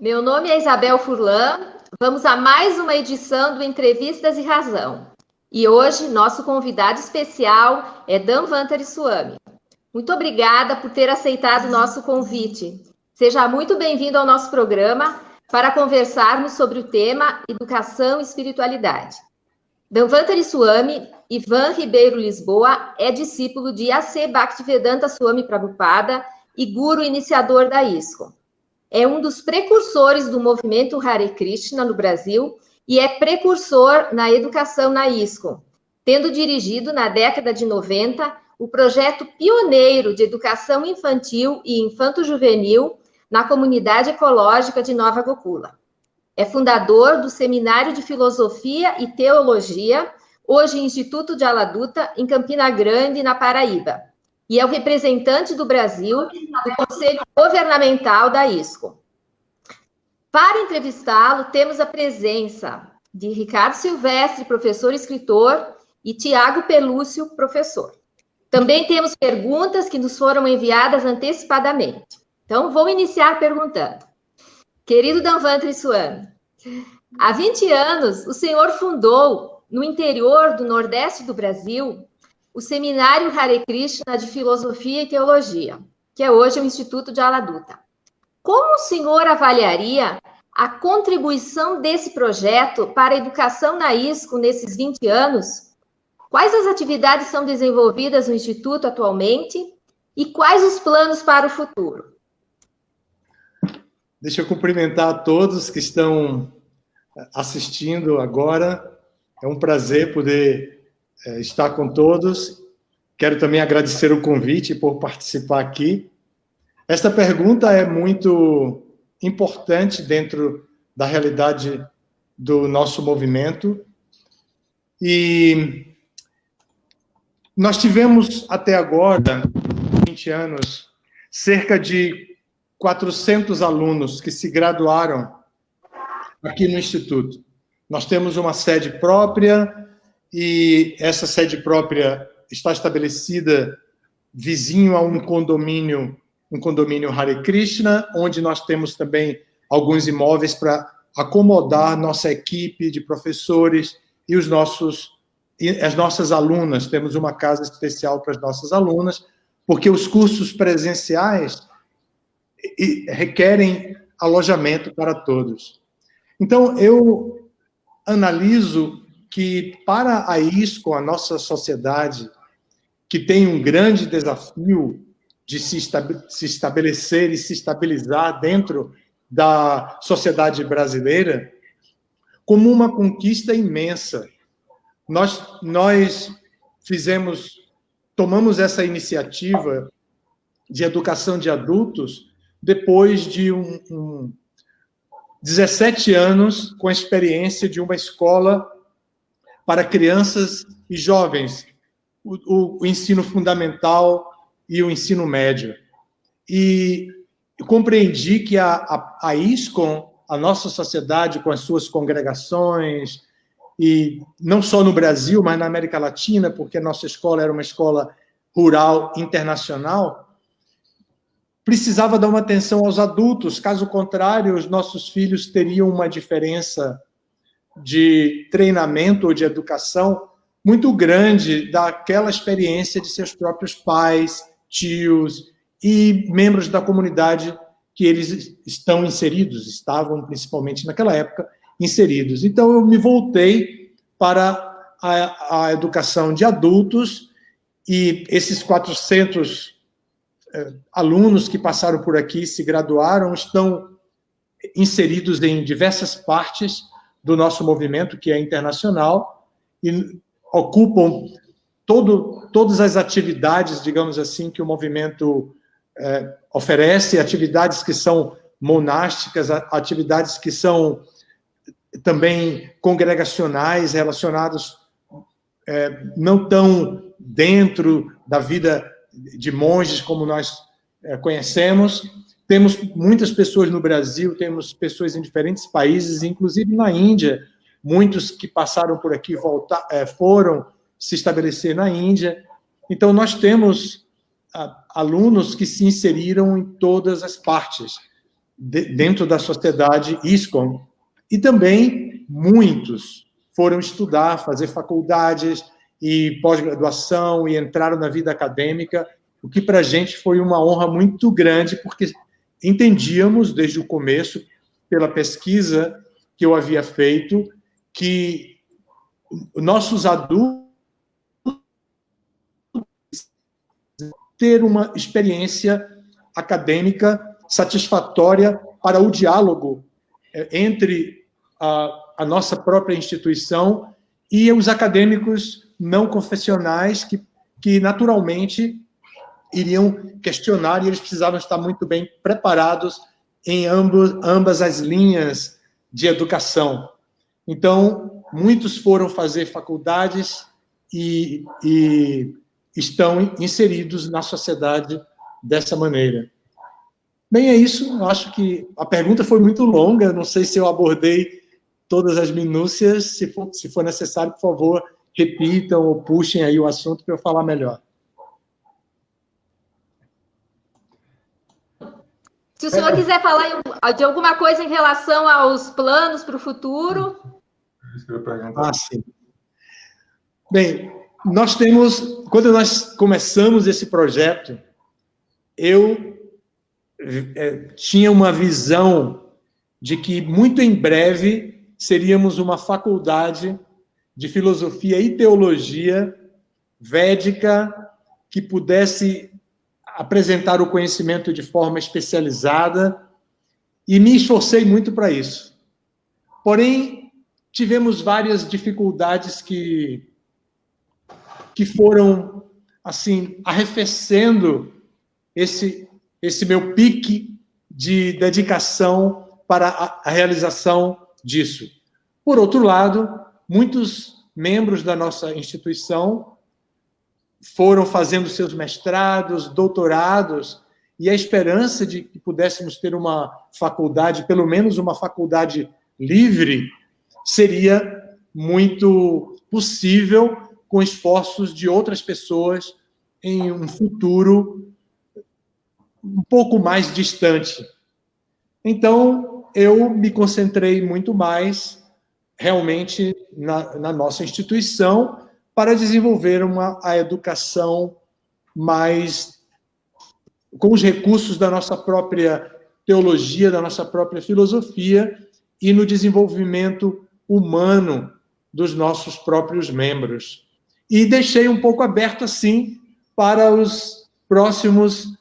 Meu nome é Isabel Furlan. Vamos a mais uma edição do Entrevistas e Razão. E hoje, nosso convidado especial é Dhanvantari Swami. Muito obrigada por ter aceitado o nosso convite. Seja muito bem-vindo ao nosso programa para conversarmos sobre o tema Educação e Espiritualidade. Dhanvantari Swami, Ivan Ribeiro Lisboa, é discípulo de A.C. Bhaktivedanta Swami Prabhupada e guru iniciador da ISKCON. É um dos precursores do movimento Hare Krishna no Brasil e é precursor na educação na ISKCON, tendo dirigido na década de 90 o projeto pioneiro de educação infantil e infanto-juvenil na comunidade ecológica de Nova Gokula. É fundador do Seminário de Filosofia e Teologia, hoje Instituto de Aladuta, em Campina Grande, na Paraíba. E é o representante do Brasil do Conselho Governamental da ISKCON. Para entrevistá-lo, temos a presença de Ricardo Silvestre, professor e escritor, e Tiago Pelúcio, professor. Também temos perguntas que nos foram enviadas antecipadamente. Então, vou iniciar perguntando. Querido Dhanvantari Swami, há 20 anos o senhor fundou, no interior do Nordeste do Brasil, o Seminário Hare Krishna de Filosofia e Teologia, que é hoje o Instituto de Aladuta. Como o senhor avaliaria a contribuição desse projeto para a educação na ISKCON nesses 20 anos? Quais as atividades são desenvolvidas no Instituto atualmente e quais os planos para o futuro? Deixa eu cumprimentar a todos que estão assistindo agora. É um prazer poder estar com todos. Quero também agradecer o convite por participar aqui. Esta pergunta é muito importante dentro da realidade do nosso movimento. E nós tivemos até agora, 20 anos, cerca de 400 alunos que se graduaram aqui no Instituto. Nós temos uma sede própria e essa sede própria está estabelecida vizinho a um condomínio Hare Krishna, onde nós temos também alguns imóveis para acomodar nossa equipe de professores e as nossas alunas. Temos uma casa especial para as nossas alunas, porque os cursos presenciais requerem alojamento para todos. Então, eu analiso que para a ISKCON, a nossa sociedade, que tem um grande desafio de se estabelecer e se estabilizar dentro da sociedade brasileira, como uma conquista imensa. Nós tomamos essa iniciativa de educação de adultos depois de 17 anos com a experiência de uma escola para crianças e jovens, o ensino fundamental e o ensino médio. E eu compreendi que a ISKCON, a nossa sociedade com as suas congregações, e não só no Brasil, mas na América Latina, porque a nossa escola era uma escola rural internacional, precisava dar uma atenção aos adultos, caso contrário, os nossos filhos teriam uma diferença de treinamento ou de educação muito grande daquela experiência de seus próprios pais, tios e membros da comunidade que eles estavam principalmente naquela época inseridos. Então, eu me voltei para a educação de adultos e esses 400 alunos que passaram por aqui, se graduaram, estão inseridos em diversas partes do nosso movimento, que é internacional, e ocupam todas as atividades, digamos assim, que o movimento oferece, atividades que são monásticas, atividades que são também congregacionais, relacionadas não tão dentro da vida de monges como nós conhecemos. Temos muitas pessoas no Brasil, temos pessoas em diferentes países, inclusive na Índia, muitos que passaram por aqui foram se estabelecer na Índia. Então, nós temos alunos que se inseriram em todas as partes dentro da sociedade ISKCON. E também muitos foram estudar, fazer faculdades e pós-graduação e entraram na vida acadêmica, o que para a gente foi uma honra muito grande, porque entendíamos desde o começo, pela pesquisa que eu havia feito, que nossos adultos ter uma experiência acadêmica satisfatória para o diálogo entre a nossa própria instituição e os acadêmicos não confessionais que naturalmente iriam questionar, e eles precisavam estar muito bem preparados em ambas as linhas de educação. Então, muitos foram fazer faculdades e estão inseridos na sociedade dessa maneira. Bem, é isso. Eu acho que a pergunta foi muito longa, não sei se eu abordei todas as minúcias. Se for necessário, por favor, repitam ou puxem aí o assunto para eu falar melhor. Se o senhor quiser falar de alguma coisa em relação aos planos para o futuro... Sim. Bem, quando nós começamos esse projeto, eu tinha uma visão de que, muito em breve, seríamos uma faculdade de filosofia e teologia védica que pudesse apresentar o conhecimento de forma especializada, e me esforcei muito para isso. Porém, tivemos várias dificuldades que foram, assim, arrefecendo esse meu pique de dedicação para a realização disso. Por outro lado, muitos membros da nossa instituição foram fazendo seus mestrados, doutorados, e a esperança de que pudéssemos ter uma faculdade, pelo menos uma faculdade livre, seria muito possível com esforços de outras pessoas em um futuro um pouco mais distante. Então, eu me concentrei muito mais, realmente, na nossa instituição, para desenvolver a educação mais com os recursos da nossa própria teologia, da nossa própria filosofia, e no desenvolvimento humano dos nossos próprios membros. E deixei um pouco aberto, assim, para os próximos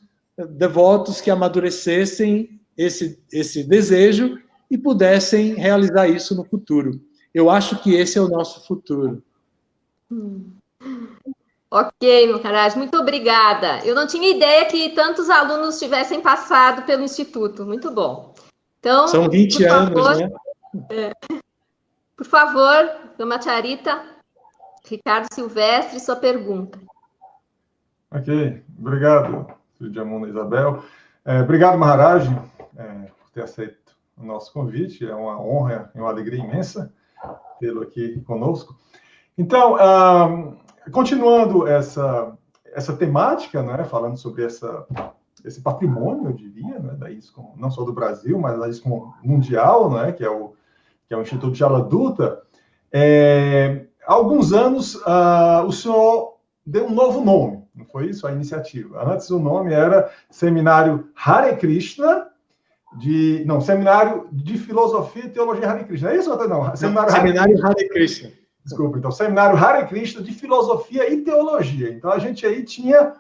devotos que amadurecessem esse desejo e pudessem realizar isso no futuro. Eu acho que esse é o nosso futuro. Ok, Maharaj, muito obrigada. Eu não tinha ideia que tantos alunos tivessem passado pelo Instituto. Muito bom. Então, são 20 anos, né? Por favor, Brahmacharita, Ricardo Silvestre, sua pergunta. Ok, obrigado, Jamuna Isabel. Obrigado, Maharaj, por ter aceito o nosso convite. É uma honra e uma alegria imensa tê-lo aqui conosco. Então, continuando essa temática, né, falando sobre esse patrimônio, eu diria, né, da ISKCON, não só do Brasil, mas da ISKCON mundial, né, que é o Instituto Jaladuta, há alguns anos o senhor deu um novo nome, não foi isso? A iniciativa. Antes o nome era Seminário Hare Krishna, Seminário de Filosofia e Teologia Hare Krishna. É isso ou não? Seminário Hare Krishna. Desculpa, então, Seminário Hare Krishna de Filosofia e Teologia. Então, a gente aí tinha,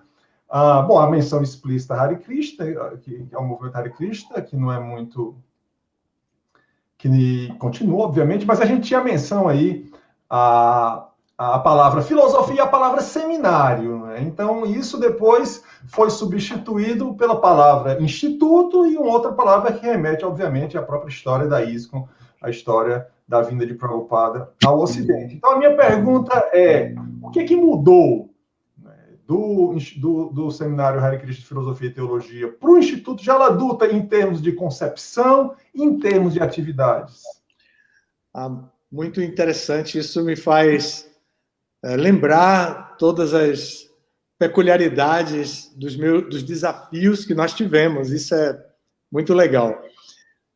a menção explícita Hare Krishna, que é o movimento Hare Krishna, que não é muito... que continua, obviamente, mas a gente tinha a menção aí a palavra filosofia e a palavra seminário, né? Então, isso depois foi substituído pela palavra instituto e uma outra palavra que remete, obviamente, à própria história da ISKCON, a história da vinda de Prabhupada ao Ocidente. Então, a minha pergunta é, o que mudou, né, do Seminário Hare Krishna de Filosofia e Teologia para o Instituto Jaladuta em termos de concepção e em termos de atividades? Muito interessante, isso me faz lembrar todas as peculiaridades dos desafios que nós tivemos, isso é muito legal.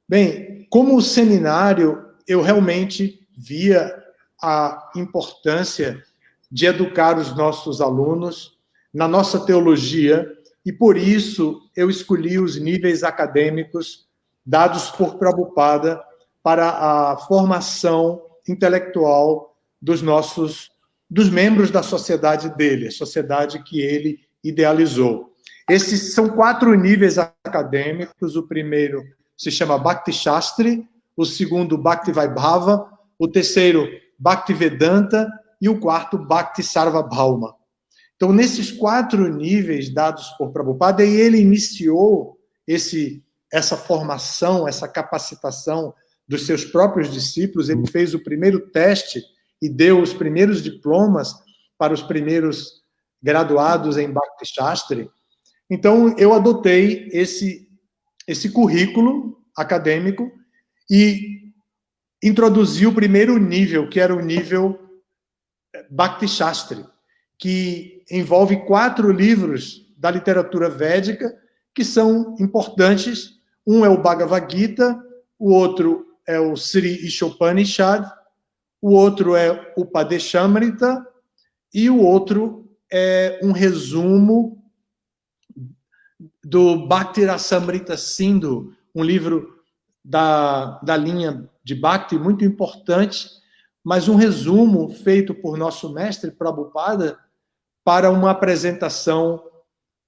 Bem, como seminário, eu realmente via a importância de educar os nossos alunos na nossa teologia, e por isso eu escolhi os níveis acadêmicos dados por Prabhupada para a formação intelectual dos membros da sociedade dele, a sociedade que ele idealizou. Esses são 4 níveis acadêmicos. O primeiro se chama Bhakti Shastri, o segundo Bhakti Vaibhava, o terceiro Bhakti Vedanta e o quarto Bhakti Sarvabhauma. Então, nesses 4 níveis dados por Prabhupada, e ele iniciou essa formação, essa capacitação dos seus próprios discípulos. Ele fez o primeiro teste e deu os primeiros diplomas para os primeiros graduados em Bhakti Shastri. Então, eu adotei esse currículo acadêmico e introduzi o primeiro nível, que era o nível Bhakti Shastri, que envolve 4 livros da literatura védica que são importantes. Um é o Bhagavad Gita, o outro é o Sri Ishopanishad, o outro é o Padeshamrita e o outro é um resumo do Bhakti Rasamrita Sindhu, um livro da linha de Bhakti muito importante, mas um resumo feito por nosso mestre Prabhupada para uma apresentação,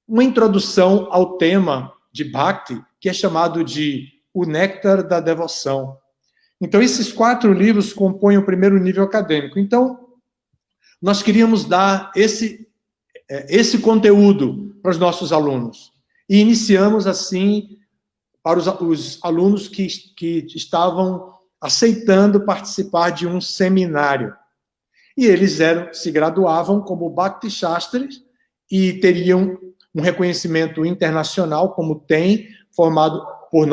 uma introdução ao tema de Bhakti, que é chamado de O Néctar da Devoção. Então, esses 4 livros compõem o primeiro nível acadêmico. Então, nós queríamos dar esse conteúdo para os nossos alunos. E iniciamos, assim, para os alunos que estavam aceitando participar de um seminário. E eles se graduavam como Bhakti Shastris e teriam um reconhecimento internacional, como tem, formado por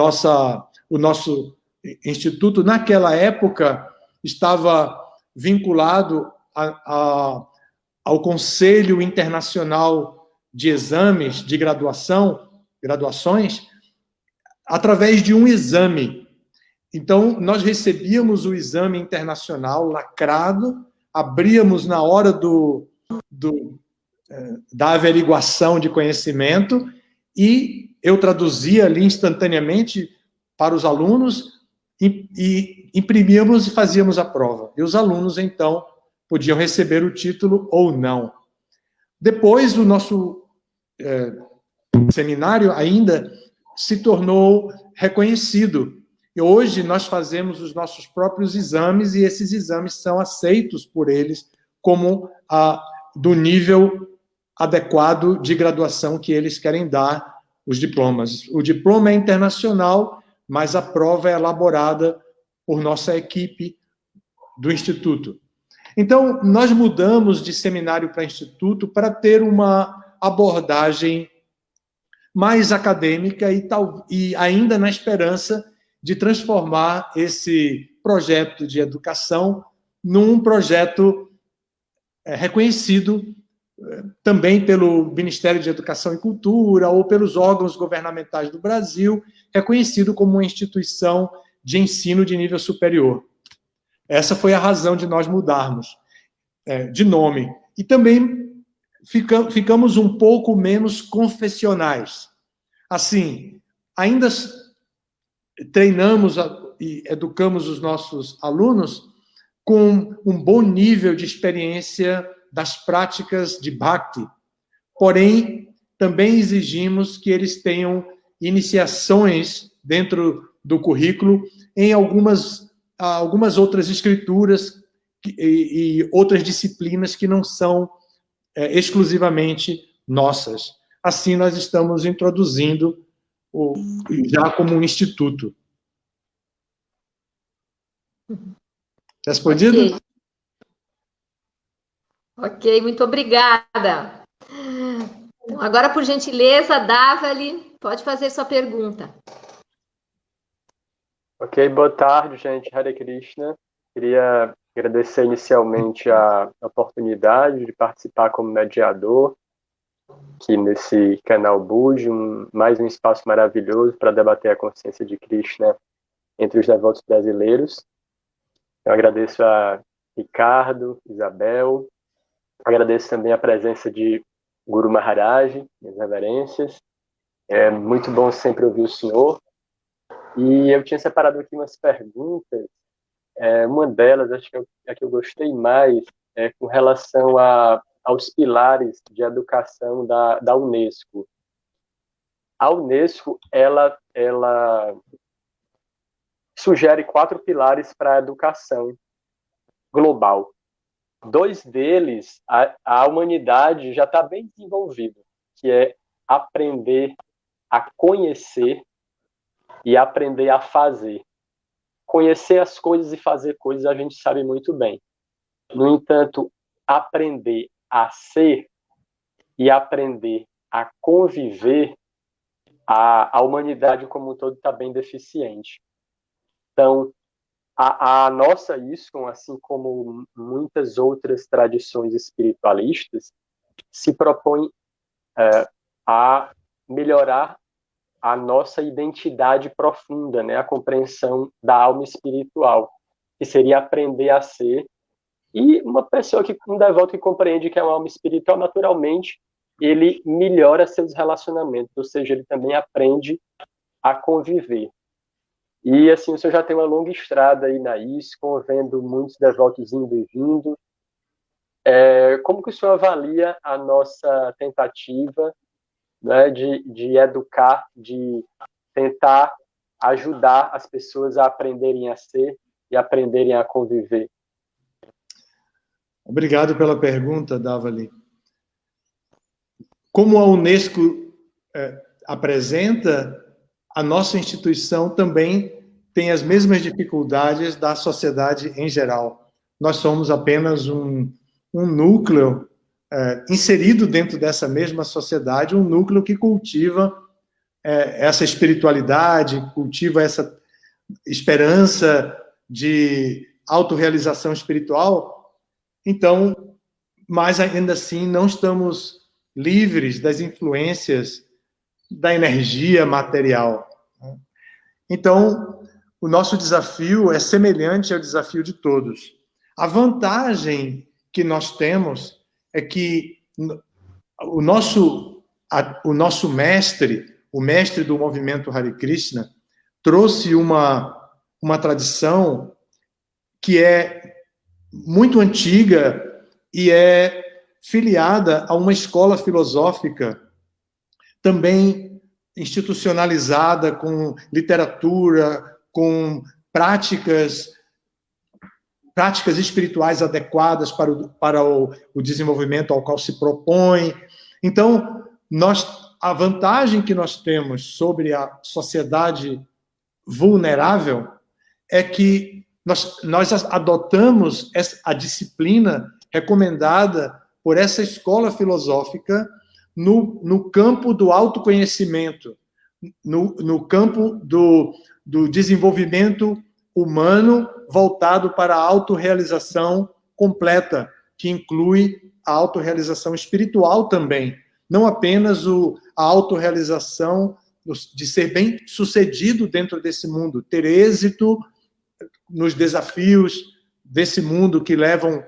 o nosso instituto. Naquela época, estava vinculado ao Conselho Internacional de Exames de graduações, através de um exame. Então, nós recebíamos o exame internacional lacrado, abríamos na hora da averiguação de conhecimento e eu traduzia ali instantaneamente para os alunos e imprimíamos e fazíamos a prova. E os alunos, então, podiam receber o título ou não. Depois, o nosso seminário ainda se tornou reconhecido. E hoje nós fazemos os nossos próprios exames e esses exames são aceitos por eles como do nível adequado de graduação que eles querem dar os diplomas. O diploma é internacional, mas a prova é elaborada por nossa equipe do Instituto. Então, nós mudamos de seminário para instituto para ter uma abordagem mais acadêmica e ainda na esperança de transformar esse projeto de educação num projeto reconhecido também pelo Ministério de Educação e Cultura ou pelos órgãos governamentais do Brasil, reconhecido como uma instituição de ensino de nível superior. Essa foi a razão de nós mudarmos de nome. E também ficamos um pouco menos confessionais. Assim, ainda treinamos e educamos os nossos alunos com um bom nível de experiência das práticas de Bhakti. Porém, também exigimos que eles tenham iniciações dentro do currículo em algumas outras escrituras e outras disciplinas que não são exclusivamente nossas. Assim, nós estamos introduzindo já como um instituto. Respondido? Ok, muito obrigada. Então, agora, por gentileza, Davali, pode fazer sua pergunta. Ok, boa tarde, gente. Hare Krishna. Queria agradecer inicialmente a oportunidade de participar como mediador aqui nesse canal Bud, mais um espaço maravilhoso para debater a consciência de Krishna entre os devotos brasileiros. Eu agradeço a Ricardo, Isabel, agradeço também a presença de Guru Maharaj, minhas reverências. É muito bom sempre ouvir o senhor. E eu tinha separado aqui umas perguntas. Uma delas, acho que é a que eu gostei mais, é com relação aos pilares de educação da Unesco. A Unesco, ela sugere 4 pilares para a educação global. 2 deles, a humanidade já está bem desenvolvida, que é aprender a conhecer e aprender a fazer. Conhecer as coisas e fazer coisas a gente sabe muito bem. No entanto, aprender a ser e aprender a conviver, a humanidade como um todo está bem deficiente. Então, a nossa ISKCON, assim como muitas outras tradições espiritualistas, se propõe a melhorar a nossa identidade profunda, né? A compreensão da alma espiritual, que seria aprender a ser. E um devoto que compreende que é uma alma espiritual, naturalmente, ele melhora seus relacionamentos, ou seja, ele também aprende a conviver. E, assim, o senhor já tem uma longa estrada aí na ISKCON, vendo muitos devotos indo e vindo. Como que o senhor avalia a nossa tentativa, né, de educar, de tentar ajudar as pessoas a aprenderem a ser e aprenderem a conviver? Obrigado pela pergunta, Davali. Como a Unesco apresenta, a nossa instituição também tem as mesmas dificuldades da sociedade em geral. Nós somos apenas um núcleo inserido dentro dessa mesma sociedade, um núcleo que cultiva essa espiritualidade, cultiva essa esperança de autorrealização espiritual. Então, mas ainda assim não estamos livres das influências da energia material. Então, o nosso desafio é semelhante ao desafio de todos. A vantagem que nós temos é que o nosso mestre, o mestre do movimento Hare Krishna, trouxe uma tradição que é muito antiga e é filiada a uma escola filosófica também institucionalizada, com literatura, com práticas espirituais adequadas para o desenvolvimento ao qual se propõe. Então, a vantagem que nós temos sobre a sociedade vulnerável é que nós adotamos a disciplina recomendada por essa escola filosófica no campo do autoconhecimento, no campo do desenvolvimento humano voltado para a autorrealização completa, que inclui a autorrealização espiritual também, não apenas a autorrealização de ser bem-sucedido dentro desse mundo, ter êxito nos desafios desse mundo que levam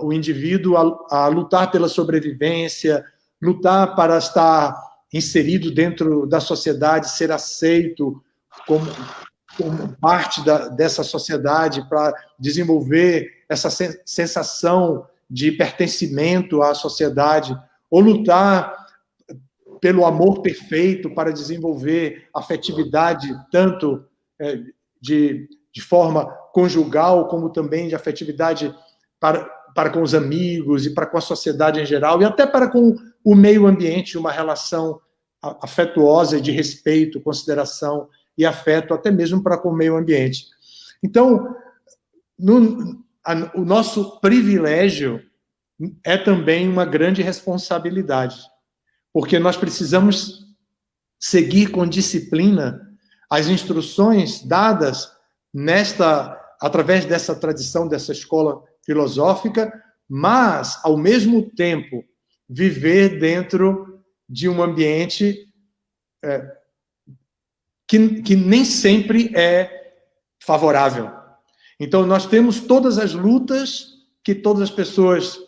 o indivíduo a lutar pela sobrevivência, lutar para estar inserido dentro da sociedade, ser aceito como parte dessa sociedade, para desenvolver essa sensação de pertencimento à sociedade, ou lutar pelo amor perfeito para desenvolver afetividade, tanto de forma conjugal, como também de afetividade para com os amigos e para com a sociedade em geral, e até para com o meio ambiente, uma relação afetuosa de respeito, consideração e afeto, até mesmo para com o meio ambiente. Então, o nosso privilégio é também uma grande responsabilidade, porque nós precisamos seguir com disciplina as instruções dadas através dessa tradição, dessa escola filosófica, mas, ao mesmo tempo, viver dentro de um ambiente que nem sempre é favorável. Então, nós temos todas as lutas que todas as pessoas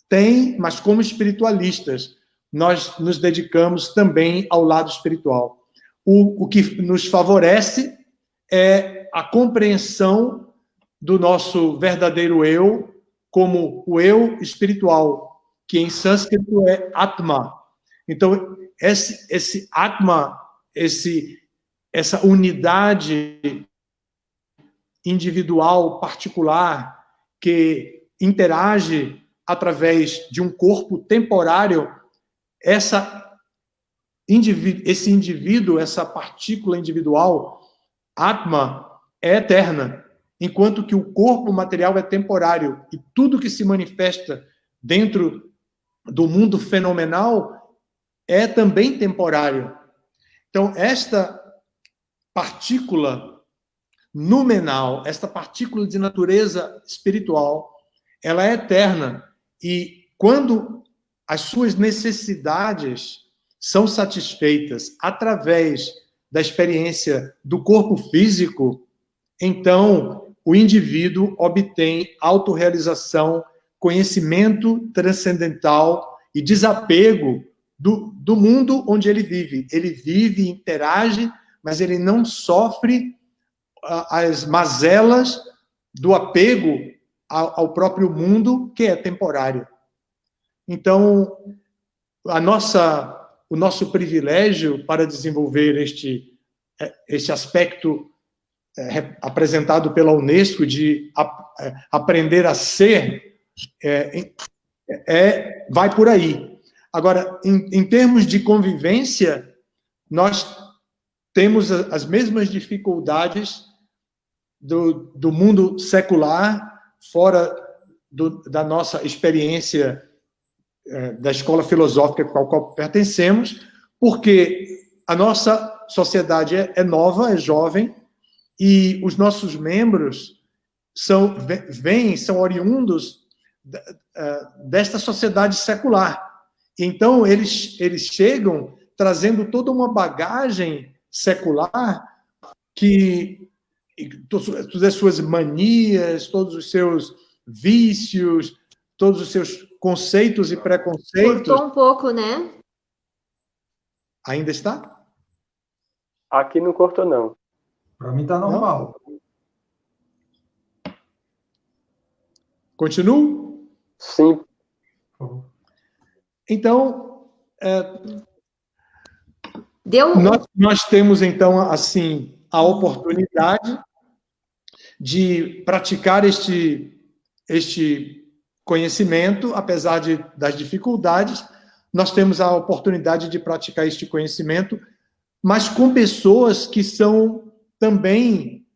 têm, mas como espiritualistas, nós nos dedicamos também ao lado espiritual. O que nos favorece é a compreensão do nosso verdadeiro eu, como o eu espiritual, que em sânscrito é Atma. Então, esse Atma, essa unidade individual, particular, que interage através de um corpo temporário, esse indivíduo, essa partícula individual, Atma, é eterna, enquanto que o corpo material é temporário, e tudo que se manifesta dentro do mundo fenomenal é também temporário. Então, esta partícula numenal, esta partícula de natureza espiritual, ela é eterna, e quando as suas necessidades são satisfeitas através da experiência do corpo físico, então o indivíduo obtém autorrealização, conhecimento transcendental e desapego do mundo onde ele vive. Ele vive, interage, mas ele não sofre as mazelas do apego ao próprio mundo, que é temporário. Então, o nosso privilégio para desenvolver este aspecto apresentado pela Unesco de aprender a ser, vai por aí. Agora, em termos de convivência, nós temos as mesmas dificuldades do mundo secular, fora da nossa experiência da escola filosófica a qual pertencemos, porque a nossa sociedade é nova, é jovem, e os nossos membros são oriundos desta sociedade secular. Então, eles chegam trazendo toda uma bagagem secular todas as suas manias, todos os seus vícios, todos os seus conceitos e preconceitos. Cortou um pouco, né? Ainda está? Aqui não cortou, não. Para mim está normal. Continuo? Sim. Então, Deu... nós temos, então, assim, a oportunidade de praticar este conhecimento, apesar das dificuldades, nós temos a oportunidade de praticar este conhecimento, mas com pessoas que são também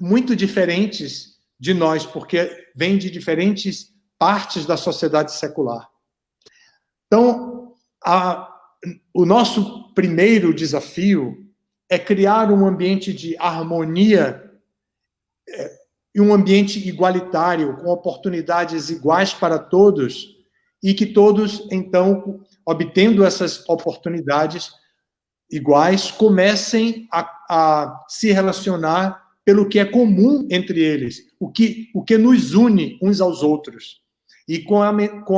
muito diferentes de nós, porque vêm de diferentes partes da sociedade secular. Então, o nosso primeiro desafio é criar um ambiente de harmonia e um ambiente igualitário, com oportunidades iguais para todos, e que todos, então, obtendo essas oportunidades iguais, comecem a se relacionar pelo que é comum entre eles, o que nos une uns aos outros. E com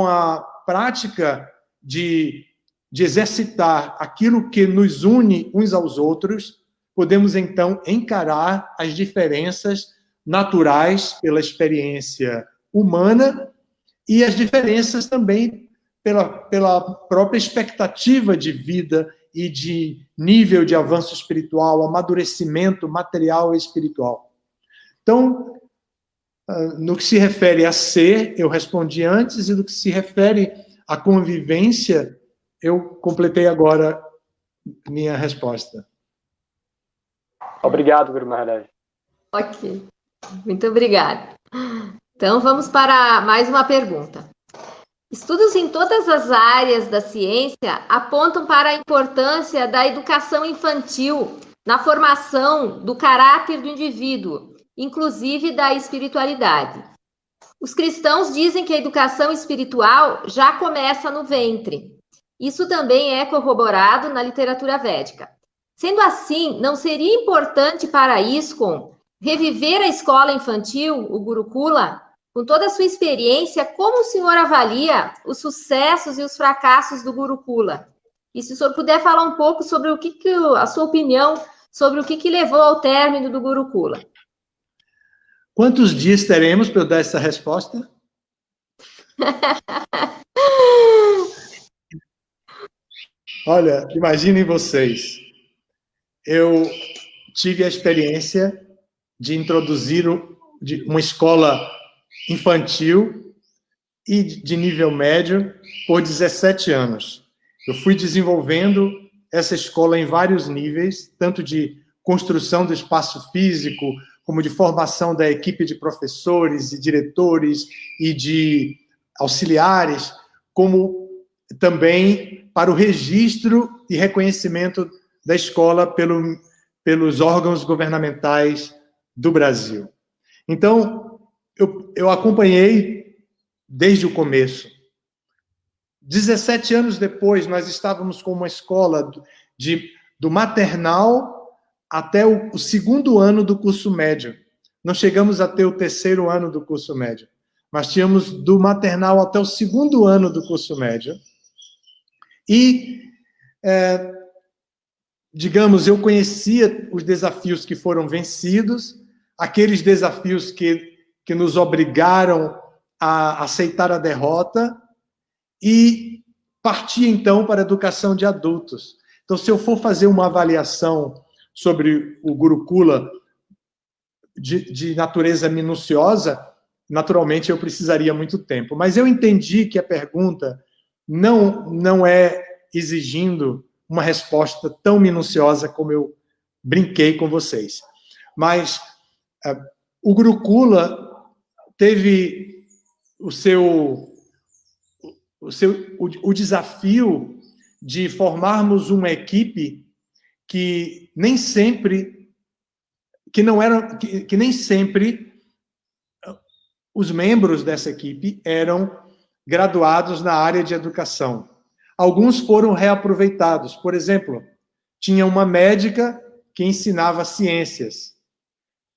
a prática de exercitar aquilo que nos une uns aos outros, podemos, então, encarar as diferenças naturais pela experiência humana e as diferenças também pela própria expectativa de vida e de nível de avanço espiritual, amadurecimento material e espiritual. Então, no que se refere a ser, eu respondi antes, e no que se refere à convivência, eu completei agora minha resposta. Obrigado, Guru Maharaj. Ok, muito obrigada. Então, vamos para mais uma pergunta. Estudos em todas as áreas da ciência apontam para a importância da educação infantil na formação do caráter do indivíduo, inclusive da espiritualidade. Os cristãos dizem que a educação espiritual já começa no ventre. Isso também é corroborado na literatura védica. Sendo assim, não seria importante para a ISKCON reviver a escola infantil, o Gurukula, com toda a sua experiência, como o senhor avalia os sucessos e os fracassos do Gurukula? E se o senhor puder falar um pouco sobre a sua opinião sobre o que levou ao término do Gurukula. Quantos dias teremos para eu dar essa resposta? Olha, imaginem vocês. Eu tive a experiência de introduzir uma escola infantil e de nível médio por 17 anos. Eu fui desenvolvendo essa escola em vários níveis, tanto de construção do espaço físico, como de formação da equipe de professores e diretores e de auxiliares, como também para o registro e reconhecimento da escola pelos órgãos governamentais do Brasil. Então, eu acompanhei desde o começo. 17 anos depois, nós estávamos com uma escola do maternal até o segundo ano do curso médio. Não chegamos a ter o terceiro ano do curso médio, mas tínhamos do maternal até o segundo ano do curso médio. E, digamos, eu conhecia os desafios que foram vencidos, aqueles desafios que nos obrigaram a aceitar a derrota, e parti, então, para a educação de adultos. Então, se eu for fazer uma avaliação sobre o Gurukula de natureza minuciosa, naturalmente eu precisaria muito tempo. Mas eu entendi que a pergunta não é exigindo uma resposta tão minuciosa como eu brinquei com vocês. Mas o Gurukula teve o desafio de formarmos uma equipe que nem sempre os membros dessa equipe eram graduados na área de educação. Alguns foram reaproveitados. Por exemplo, tinha uma médica que ensinava ciências.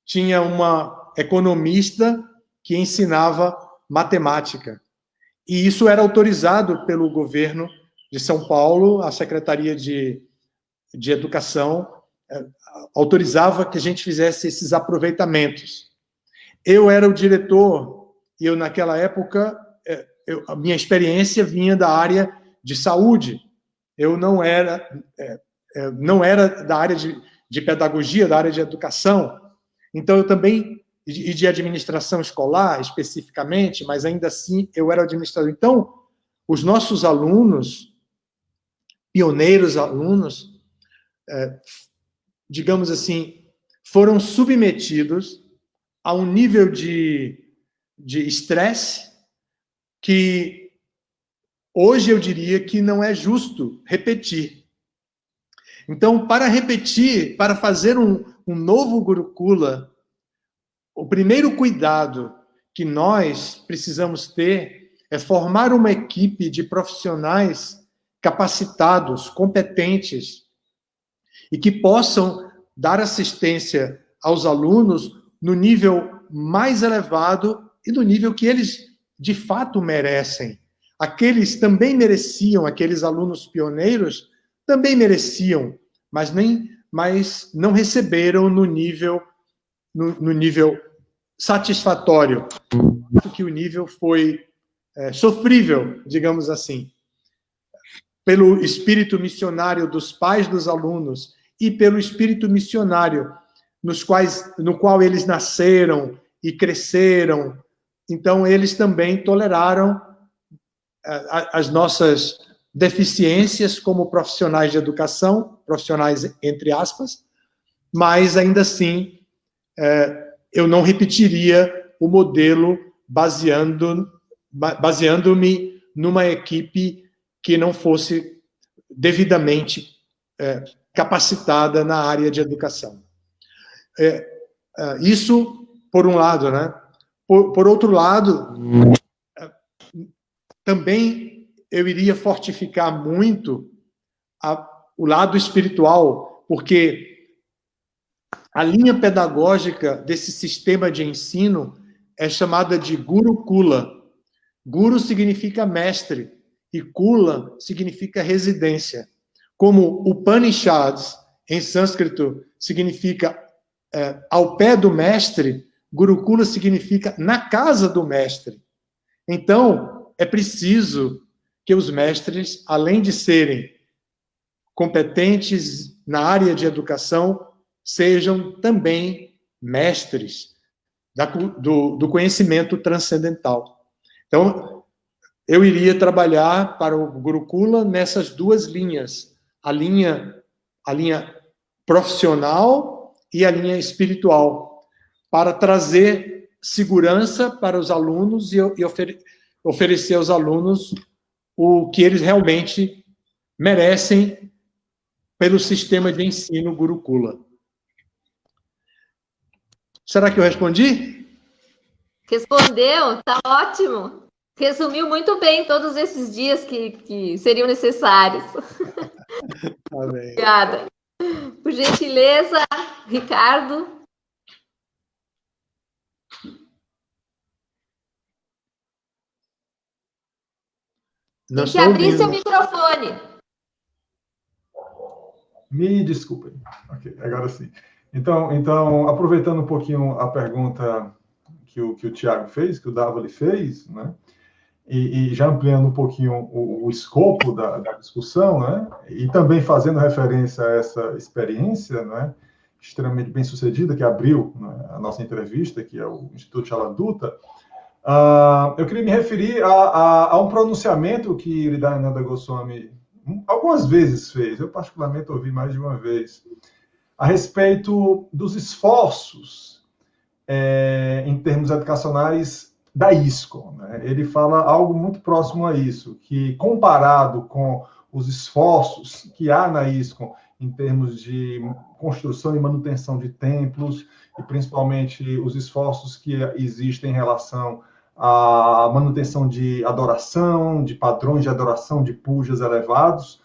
Tinha uma economista que ensinava matemática. E isso era autorizado pelo governo de São Paulo, a Secretaria de Educação autorizava que a gente fizesse esses aproveitamentos. Eu era o diretor, e eu, naquela época, a minha experiência vinha da área de saúde. Eu não era da área de pedagogia, da área de educação. Então, eu também, e de administração escolar, especificamente, mas ainda assim, eu era administrador. Então, os nossos alunos, pioneiros alunos, digamos assim, foram submetidos a um nível de estresse que hoje eu diria que não é justo repetir. Então, para repetir, para fazer um novo Gurukula, o primeiro cuidado que nós precisamos ter é formar uma equipe de profissionais capacitados, competentes, e que possam dar assistência aos alunos no nível mais elevado e no nível que eles, de fato, merecem. Aqueles também mereciam, aqueles alunos pioneiros também mereciam, mas não receberam no nível satisfatório, que o nível foi sofrível, digamos assim, pelo espírito missionário dos pais dos alunos e pelo espírito missionário no qual eles nasceram e cresceram. Então, eles também toleraram as nossas deficiências como profissionais de educação, profissionais entre aspas, mas ainda assim eu não repetiria o modelo baseando-me numa equipe que não fosse devidamente capacitada na área de educação. Isso, por um lado, né? Por outro lado, também eu iria fortificar muito o lado espiritual, porque A linha pedagógica desse sistema de ensino é chamada de Gurukula. Guru significa mestre e Kula significa residência. Como Upanishads, em sânscrito, significa ao pé do mestre, Gurukula significa na casa do mestre. Então, é preciso que os mestres, além de serem competentes na área de educação, sejam também mestres do conhecimento transcendental. Então, eu iria trabalhar para o Gurukula nessas duas linhas, a linha profissional e a linha espiritual, para trazer segurança para os alunos e oferecer aos alunos o que eles realmente merecem pelo sistema de ensino Gurukula. Será que eu respondi? Respondeu, tá ótimo. Resumiu muito bem todos esses dias que seriam necessários. Tá bem. Obrigada. Por gentileza, Ricardo. Tem que abrir seu microfone. Me desculpem. Ok, agora sim. Então, aproveitando um pouquinho a pergunta que o Tiago fez, que o Dávali fez, né? E já ampliando um pouquinho o escopo da discussão, né? E também fazendo referência a essa experiência, né? Extremamente bem-sucedida, que abriu, né, a nossa entrevista, que é o Instituto Shaladuta, eu queria me referir a um pronunciamento que Hridayananda Goswami algumas vezes fez, eu particularmente ouvi mais de uma vez, a respeito dos esforços em termos educacionais da ISKCON, né? Ele fala algo muito próximo a isso, que comparado com os esforços que há na ISKCON em termos de construção e manutenção de templos, e principalmente os esforços que existem em relação à manutenção de adoração, de padrões de adoração, de pujas elevados,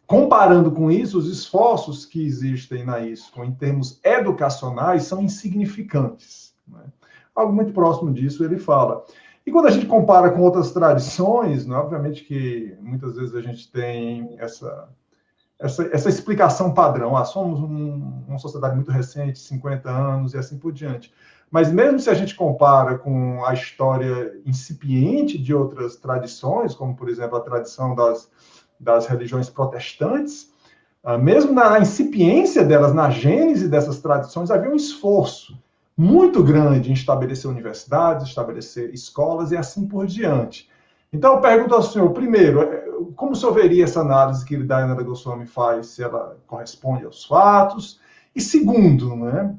comparando com isso, os esforços que existem na ISKCON em termos educacionais são insignificantes, né? Algo muito próximo disso ele fala. E quando a gente compara com outras tradições, né, obviamente que muitas vezes a gente tem essa explicação padrão. Somos uma sociedade muito recente, 50 anos e assim por diante. Mas mesmo se a gente compara com a história incipiente de outras tradições, como, por exemplo, a tradição das religiões protestantes, mesmo na incipiência delas, na gênese dessas tradições, havia um esforço muito grande em estabelecer universidades, estabelecer escolas e assim por diante. Então, eu pergunto ao senhor, primeiro, como o senhor veria essa análise que Hridayananda Goswami faz, se ela corresponde aos fatos? E segundo, né,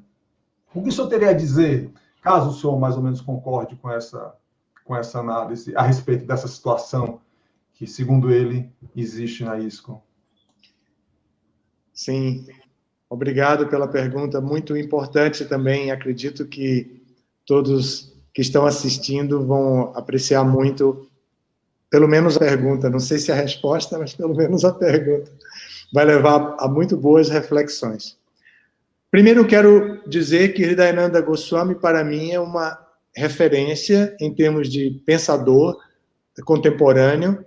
o que o senhor teria a dizer, caso o senhor mais ou menos concorde com essa análise a respeito dessa situação que, segundo ele, existe na ISKCON? Sim, obrigado pela pergunta, muito importante também. Acredito que todos que estão assistindo vão apreciar muito, pelo menos a pergunta, não sei se a resposta, mas pelo menos a pergunta. Vai levar a muito boas reflexões. Primeiro, quero dizer que Hridayananda Goswami, para mim, é uma referência em termos de pensador contemporâneo.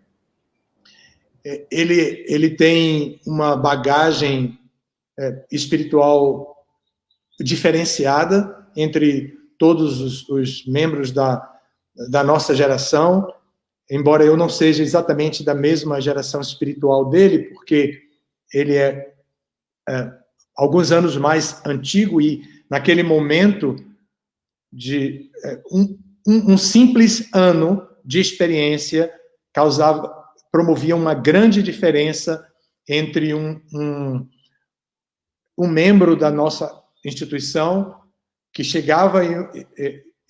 Ele tem uma bagagem espiritual diferenciada entre todos os membros da nossa geração, embora eu não seja exatamente da mesma geração espiritual dele, porque ele é alguns anos mais antigo e, naquele momento, de um simples ano de experiência promovia uma grande diferença entre um membro da nossa instituição que chegava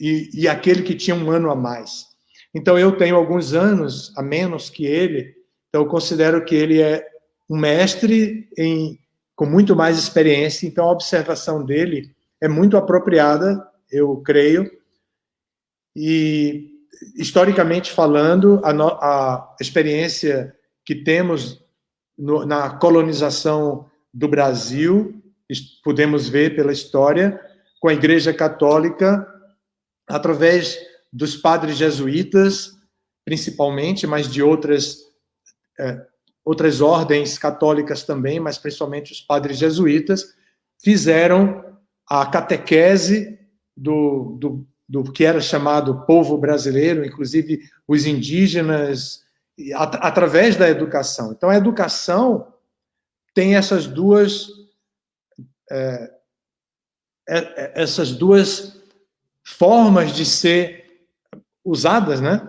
e aquele que tinha um ano a mais. Então, eu tenho alguns anos a menos que ele, então eu considero que ele é um mestre com muito mais experiência, então a observação dele é muito apropriada, eu creio, e, historicamente falando, a experiência que temos na colonização do Brasil podemos ver pela história, com a Igreja Católica, através dos padres jesuítas, principalmente, mas de outras ordens católicas também, mas principalmente os padres jesuítas, fizeram a catequese do que era chamado povo brasileiro, inclusive os indígenas, através da educação. Então, a educação tem essas duas formas de ser usadas, né?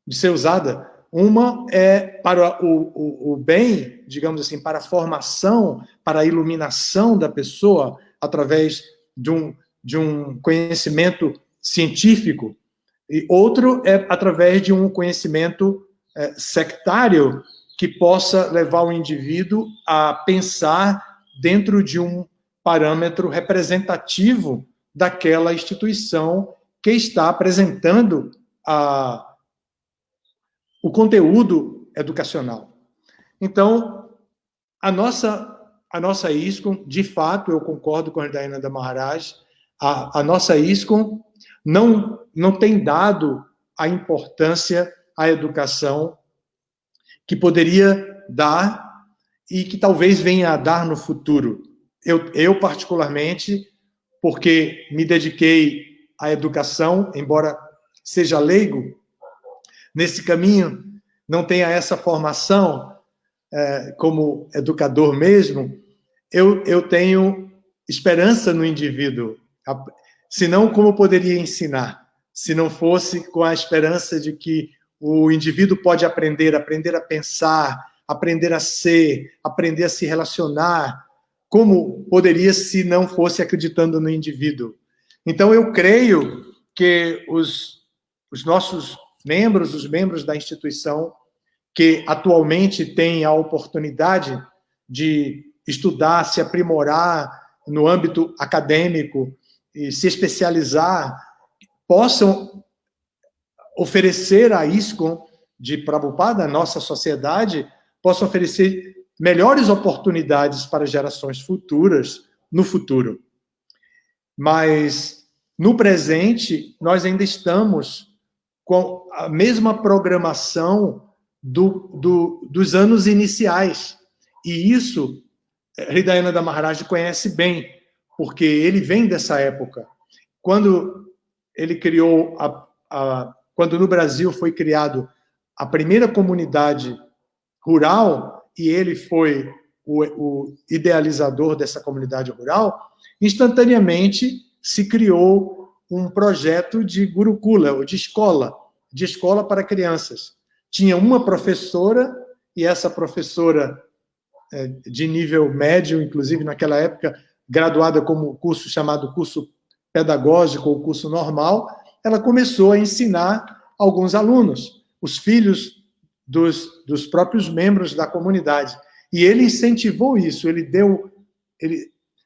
De ser usada. Uma é para o bem, digamos assim, para a formação, para a iluminação da pessoa, através de um conhecimento científico, e outro é através de um conhecimento sectário que possa levar o indivíduo a pensar dentro de um parâmetro representativo daquela instituição que está apresentando o conteúdo educacional. Então, a nossa ISKCON, de fato, eu concordo com a Hridayananda Maharaj, a nossa ISKCON não tem dado a importância à educação que poderia dar e que talvez venha a dar no futuro. Eu particularmente, porque me dediquei à educação, embora seja leigo, nesse caminho, não tenha essa formação como educador mesmo, eu tenho esperança no indivíduo. Senão, como poderia ensinar? Se não fosse com a esperança de que o indivíduo pode aprender a pensar, aprender a ser, aprender a se relacionar, como poderia se não fosse acreditando no indivíduo? Então, eu creio que os nossos membros, os membros da instituição, que atualmente têm a oportunidade de estudar, se aprimorar no âmbito acadêmico e se especializar, possam oferecer à ISKCON de Prabhupada, a nossa sociedade, possam oferecer melhores oportunidades para gerações futuras, no futuro. Mas, no presente, nós ainda estamos com a mesma programação dos anos iniciais. E isso, Hridayananda Maharaj conhece bem, porque ele vem dessa época. Quando ele criou, quando no Brasil foi criado a primeira comunidade rural, e ele foi o idealizador dessa comunidade rural, instantaneamente se criou um projeto de Gurukula, ou de escola para crianças. Tinha uma professora, e essa professora de nível médio, inclusive naquela época, graduada como curso chamado curso pedagógico ou curso normal, ela começou a ensinar alguns alunos, os filhos dos próprios membros da comunidade. E ele incentivou isso, ele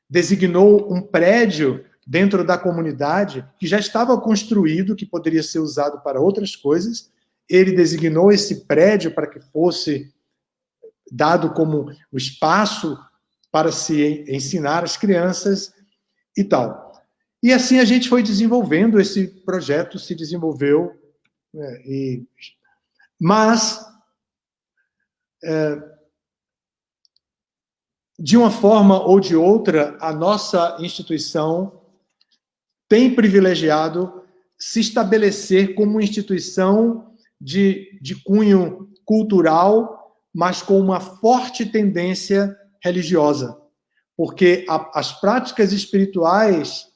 designou um prédio dentro da comunidade que já estava construído, que poderia ser usado para outras coisas. Ele designou esse prédio para que fosse dado como o espaço para se ensinar as crianças e tal. E assim a gente foi desenvolvendo, esse projeto se desenvolveu, mas de uma forma ou de outra, a nossa instituição tem privilegiado se estabelecer como uma instituição de cunho cultural, mas com uma forte tendência religiosa. Porque as práticas espirituais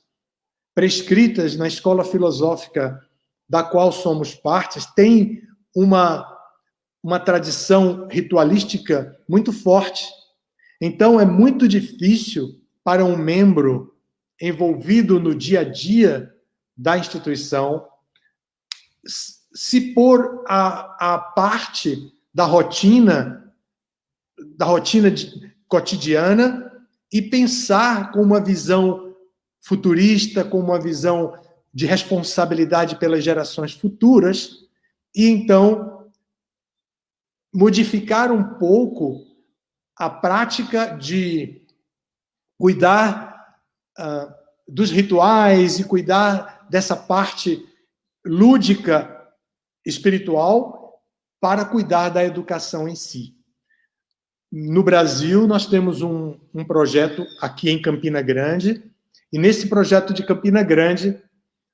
prescritas na escola filosófica da qual somos partes têm uma tradição ritualística muito forte. Então, é muito difícil para um membro envolvido no dia a dia da instituição se pôr à parte da rotina cotidiana e pensar com uma visão futurista, com uma visão de responsabilidade pelas gerações futuras, e então modificar um pouco a prática de cuidar dos rituais e cuidar dessa parte lúdica espiritual para cuidar da educação em si. No Brasil, nós temos um projeto aqui em Campina Grande, e nesse projeto de Campina Grande,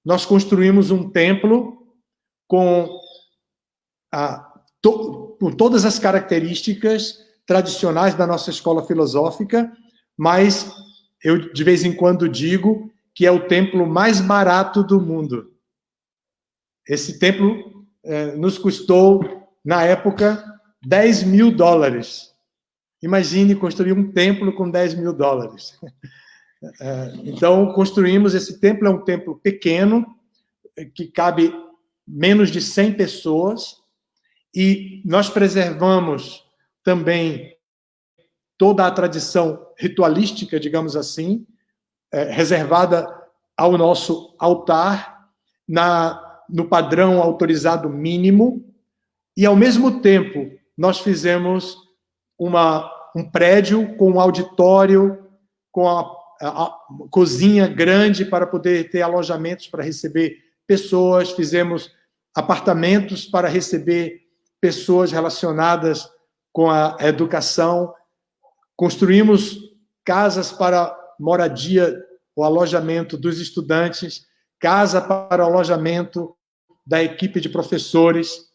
nós construímos um templo com todas as características tradicionais da nossa escola filosófica, mas eu, de vez em quando, digo que é o templo mais barato do mundo. Esse templo nos custou, na época, $10 mil. Imagine construir um templo com $10 mil. Então, construímos esse templo, é um templo pequeno, que cabe menos de 100 pessoas, e nós preservamos também toda a tradição ritualística, digamos assim, reservada ao nosso altar, no padrão autorizado mínimo, e, ao mesmo tempo, nós fizemos um prédio com um auditório, com a cozinha grande para poder ter alojamentos para receber pessoas, fizemos apartamentos para receber pessoas relacionadas com a educação, construímos casas para moradia, o alojamento dos estudantes, casa para alojamento da equipe de professores.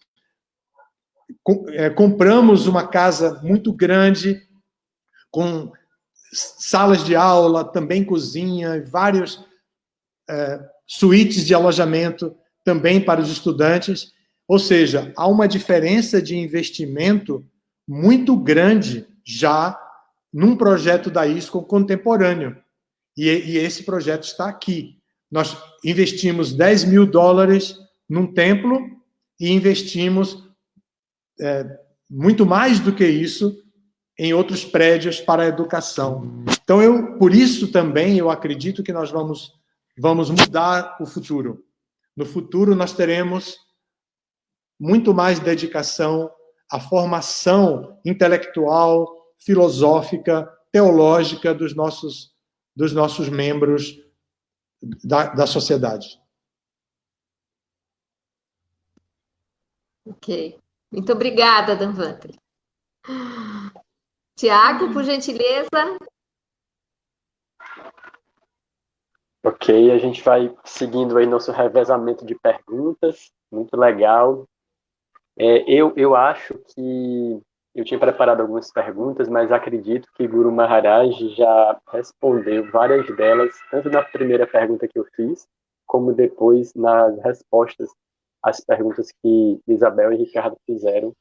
Compramos uma casa muito grande, com salas de aula, também cozinha, vários suítes de alojamento também para os estudantes. Ou seja, há uma diferença de investimento muito grande já num projeto da ISCOM contemporâneo. E esse projeto está aqui. Nós investimos $10 mil num templo e investimos muito mais do que isso em outros prédios para a educação. Então, por isso também, eu acredito que nós vamos mudar o futuro. No futuro, nós teremos muito mais dedicação à formação intelectual, filosófica, teológica dos nossos membros da sociedade. Ok. Muito obrigada, Danvantari. Tiago, por gentileza. Ok, a gente vai seguindo aí nosso revezamento de perguntas. Muito legal. Eu acho que eu tinha preparado algumas perguntas, mas acredito que Guru Maharaj já respondeu várias delas, tanto na primeira pergunta que eu fiz, como depois nas respostas às perguntas que Isabel e Ricardo fizeram.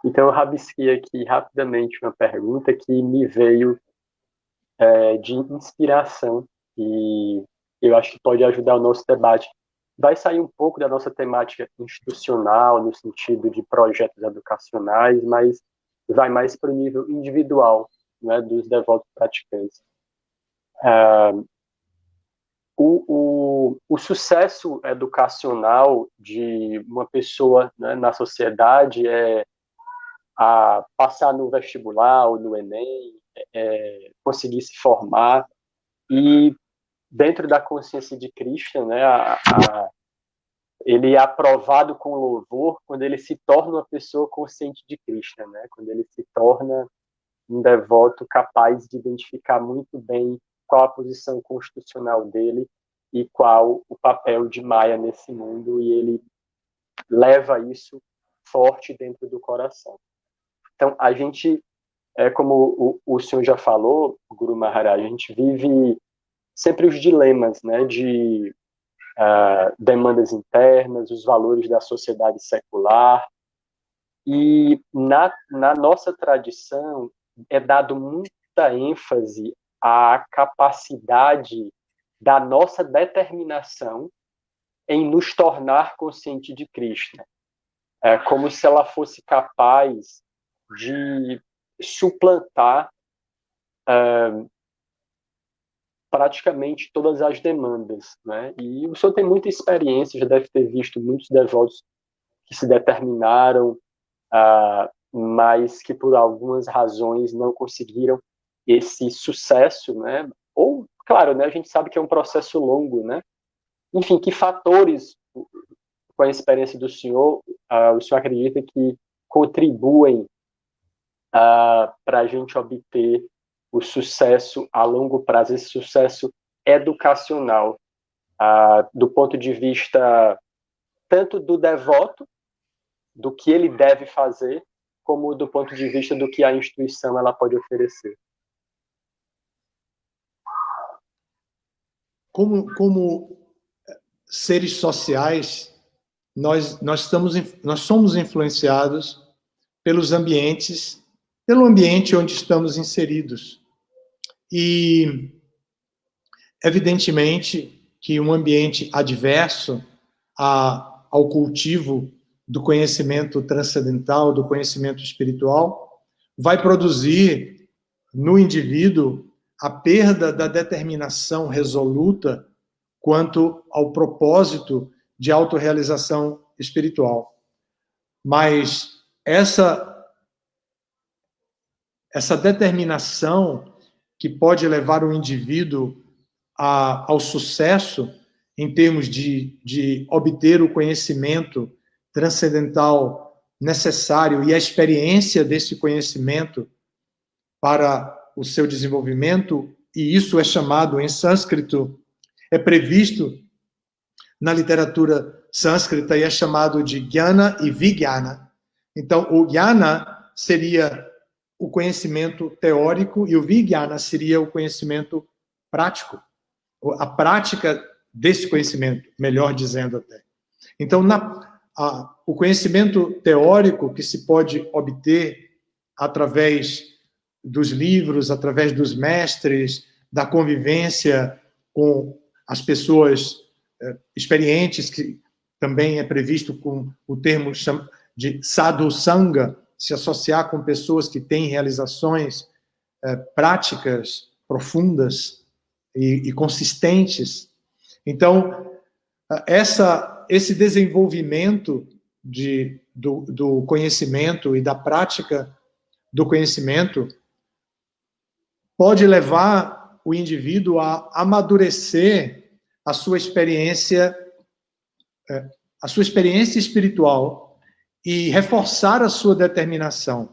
Então, eu rabisquei aqui rapidamente uma pergunta que me veio de inspiração, e eu acho que pode ajudar o nosso debate. Vai sair um pouco da nossa temática institucional, no sentido de projetos educacionais, mas vai mais para o nível individual, né, dos devotos praticantes. O sucesso educacional de uma pessoa, né, na sociedade é passar no vestibular ou no Enem, conseguir se formar, e dentro da consciência de Krishna, né, ele é aprovado com louvor quando ele se torna uma pessoa consciente de Krishna, né, quando ele se torna um devoto capaz de identificar muito bem qual a posição constitucional dele e qual o papel de Maya nesse mundo, e ele leva isso forte dentro do coração. Então, a gente, como o senhor já falou, Guru Maharaj, a gente vive sempre os dilemas, né, de demandas internas, os valores da sociedade secular, e na nossa tradição é dado muita ênfase à capacidade da nossa determinação em nos tornar consciente de Krishna, como se ela fosse capaz de suplantar praticamente todas as demandas, né? E o senhor tem muita experiência, já deve ter visto muitos devotos que se determinaram, mas que por algumas razões não conseguiram esse sucesso, né? Ou, claro, né, a gente sabe que é um processo longo, né? Enfim, que fatores, com a experiência do senhor, o senhor acredita que contribuem para a gente obter o sucesso a longo prazo, esse sucesso educacional, do ponto de vista tanto do devoto, do que ele deve fazer, como do ponto de vista do que a instituição ela pode oferecer? Como seres sociais, nós somos influenciados pelos ambientes, pelo ambiente onde estamos inseridos. E, evidentemente, que um ambiente adverso ao cultivo do conhecimento transcendental, do conhecimento espiritual, vai produzir no indivíduo a perda da determinação resoluta quanto ao propósito de autorrealização espiritual. Mas essa determinação que pode levar o indivíduo ao sucesso em termos de obter o conhecimento transcendental necessário e a experiência desse conhecimento para o seu desenvolvimento, e isso é chamado em sânscrito, é previsto na literatura sânscrita e é chamado de Jnana e Vijnana. Então, o Jnana seria o conhecimento teórico e o Vijnana seria o conhecimento prático, a prática desse conhecimento, melhor dizendo até. Então, o conhecimento teórico que se pode obter através dos livros, através dos mestres, da convivência com as pessoas experientes, que também é previsto com o termo de sadhu sangha, se associar com pessoas que têm realizações práticas, profundas e consistentes. Então, esse desenvolvimento do conhecimento e da prática do conhecimento pode levar o indivíduo a amadurecer a sua experiência espiritual e reforçar a sua determinação.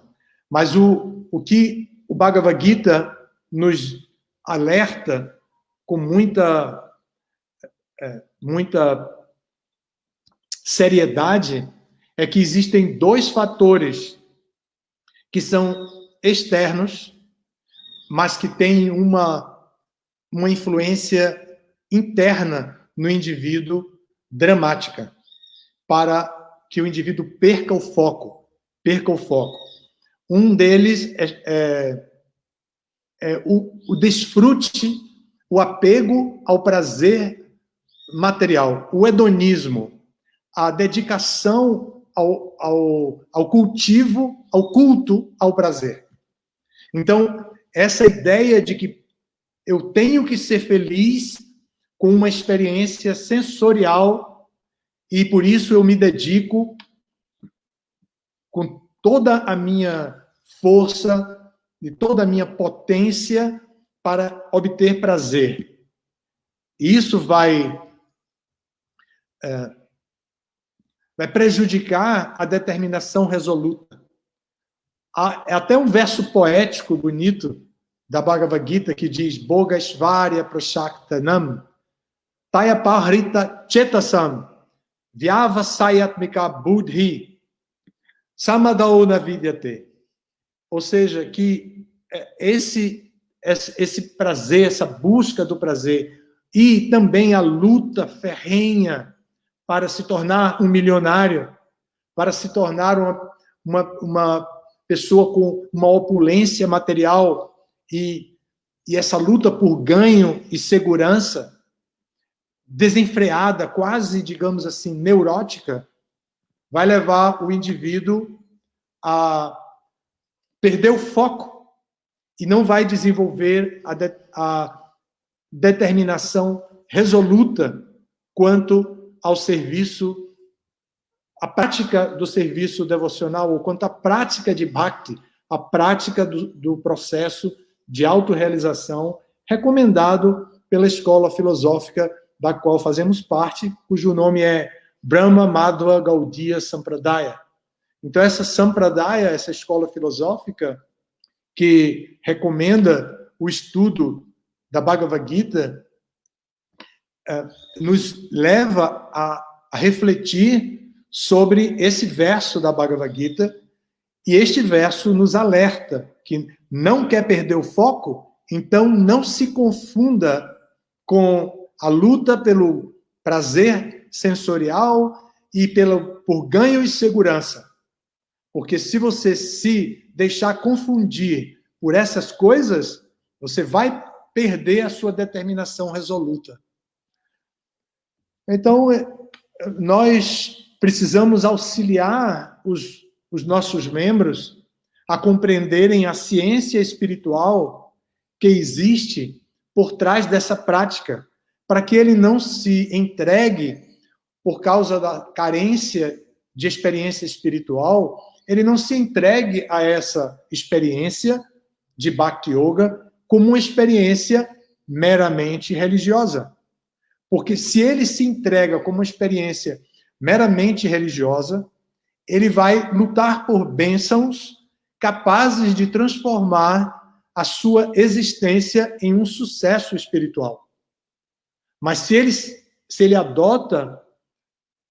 Mas o que o Bhagavad Gita nos alerta com muita seriedade é que existem dois fatores que são externos, mas que têm uma influência interna no indivíduo dramática, para que o indivíduo perca o foco. Um deles é o desfrute, o apego ao prazer material, o hedonismo, a dedicação ao cultivo, ao culto ao prazer. Então, essa ideia de que eu tenho que ser feliz com uma experiência sensorial e por isso eu me dedico com toda a minha força e toda a minha potência para obter prazer. E isso vai prejudicar a determinação resoluta. Há até um verso poético bonito da Bhagavad Gita que diz: Bhogashvarya prashaktanam tayapahrita chetasam vyavasayatmika buddhi samadao navidyate. Ou seja, que esse prazer, essa busca do prazer e também a luta ferrenha para se tornar um milionário, para se tornar uma pessoa com uma opulência material e essa luta por ganho e segurança desenfreada, quase, digamos assim, neurótica, vai levar o indivíduo a perder o foco e não vai desenvolver a determinação resoluta quanto ao serviço, a prática do serviço devocional, ou quanto à prática de bhakti, a prática do processo de autorrealização, recomendado pela escola filosófica da qual fazemos parte, cujo nome é Brahma Madhva Gaudiya Sampradaya. Então, essa Sampradaya, essa escola filosófica, que recomenda o estudo da Bhagavad Gita, nos leva a refletir sobre esse verso da Bhagavad Gita, e este verso nos alerta que não quer perder o foco, então não se confunda com a luta pelo prazer sensorial e por ganho e segurança. Porque se você se deixar confundir por essas coisas, você vai perder a sua determinação resoluta. Então, nós precisamos auxiliar os nossos membros a compreenderem a ciência espiritual que existe por trás dessa prática, para que ele não se entregue por causa da carência de experiência espiritual, ele não se entregue a essa experiência de Bhakti Yoga como uma experiência meramente religiosa. Porque se ele se entrega como uma experiência meramente religiosa, ele vai lutar por bênçãos capazes de transformar a sua existência em um sucesso espiritual. Mas se ele adota,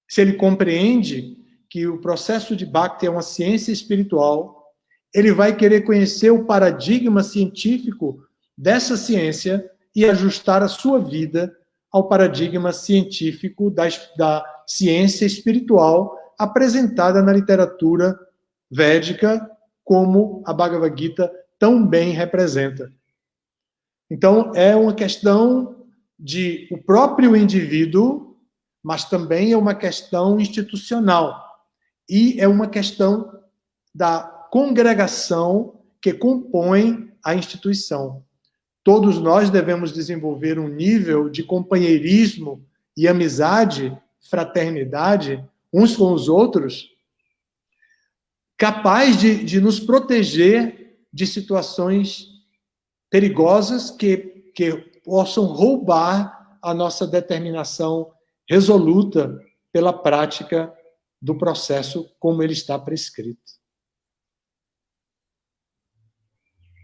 se ele compreende que o processo de Bhakti é uma ciência espiritual, ele vai querer conhecer o paradigma científico dessa ciência e ajustar a sua vida ao paradigma científico da ciência espiritual apresentada na literatura védica, como a Bhagavad Gita tão bem representa. Então, é uma questão de o próprio indivíduo, mas também é uma questão institucional. E é uma questão da congregação que compõe a instituição. Todos nós devemos desenvolver um nível de companheirismo e amizade, fraternidade, uns com os outros, capaz de nos proteger de situações perigosas que possam roubar a nossa determinação resoluta pela prática do processo como ele está prescrito.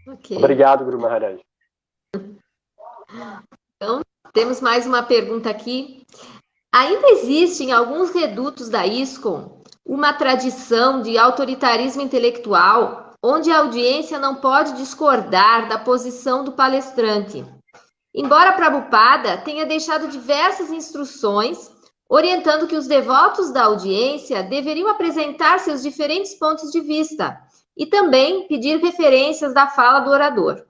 Okay. Obrigado, Guru Maharaj. Então, temos mais uma pergunta aqui. Ainda existe em alguns redutos da ISKCON uma tradição de autoritarismo intelectual, onde a audiência não pode discordar da posição do palestrante. Embora Prabhupada tenha deixado diversas instruções orientando que os devotos da audiência deveriam apresentar seus diferentes pontos de vista e também pedir referências da fala do orador.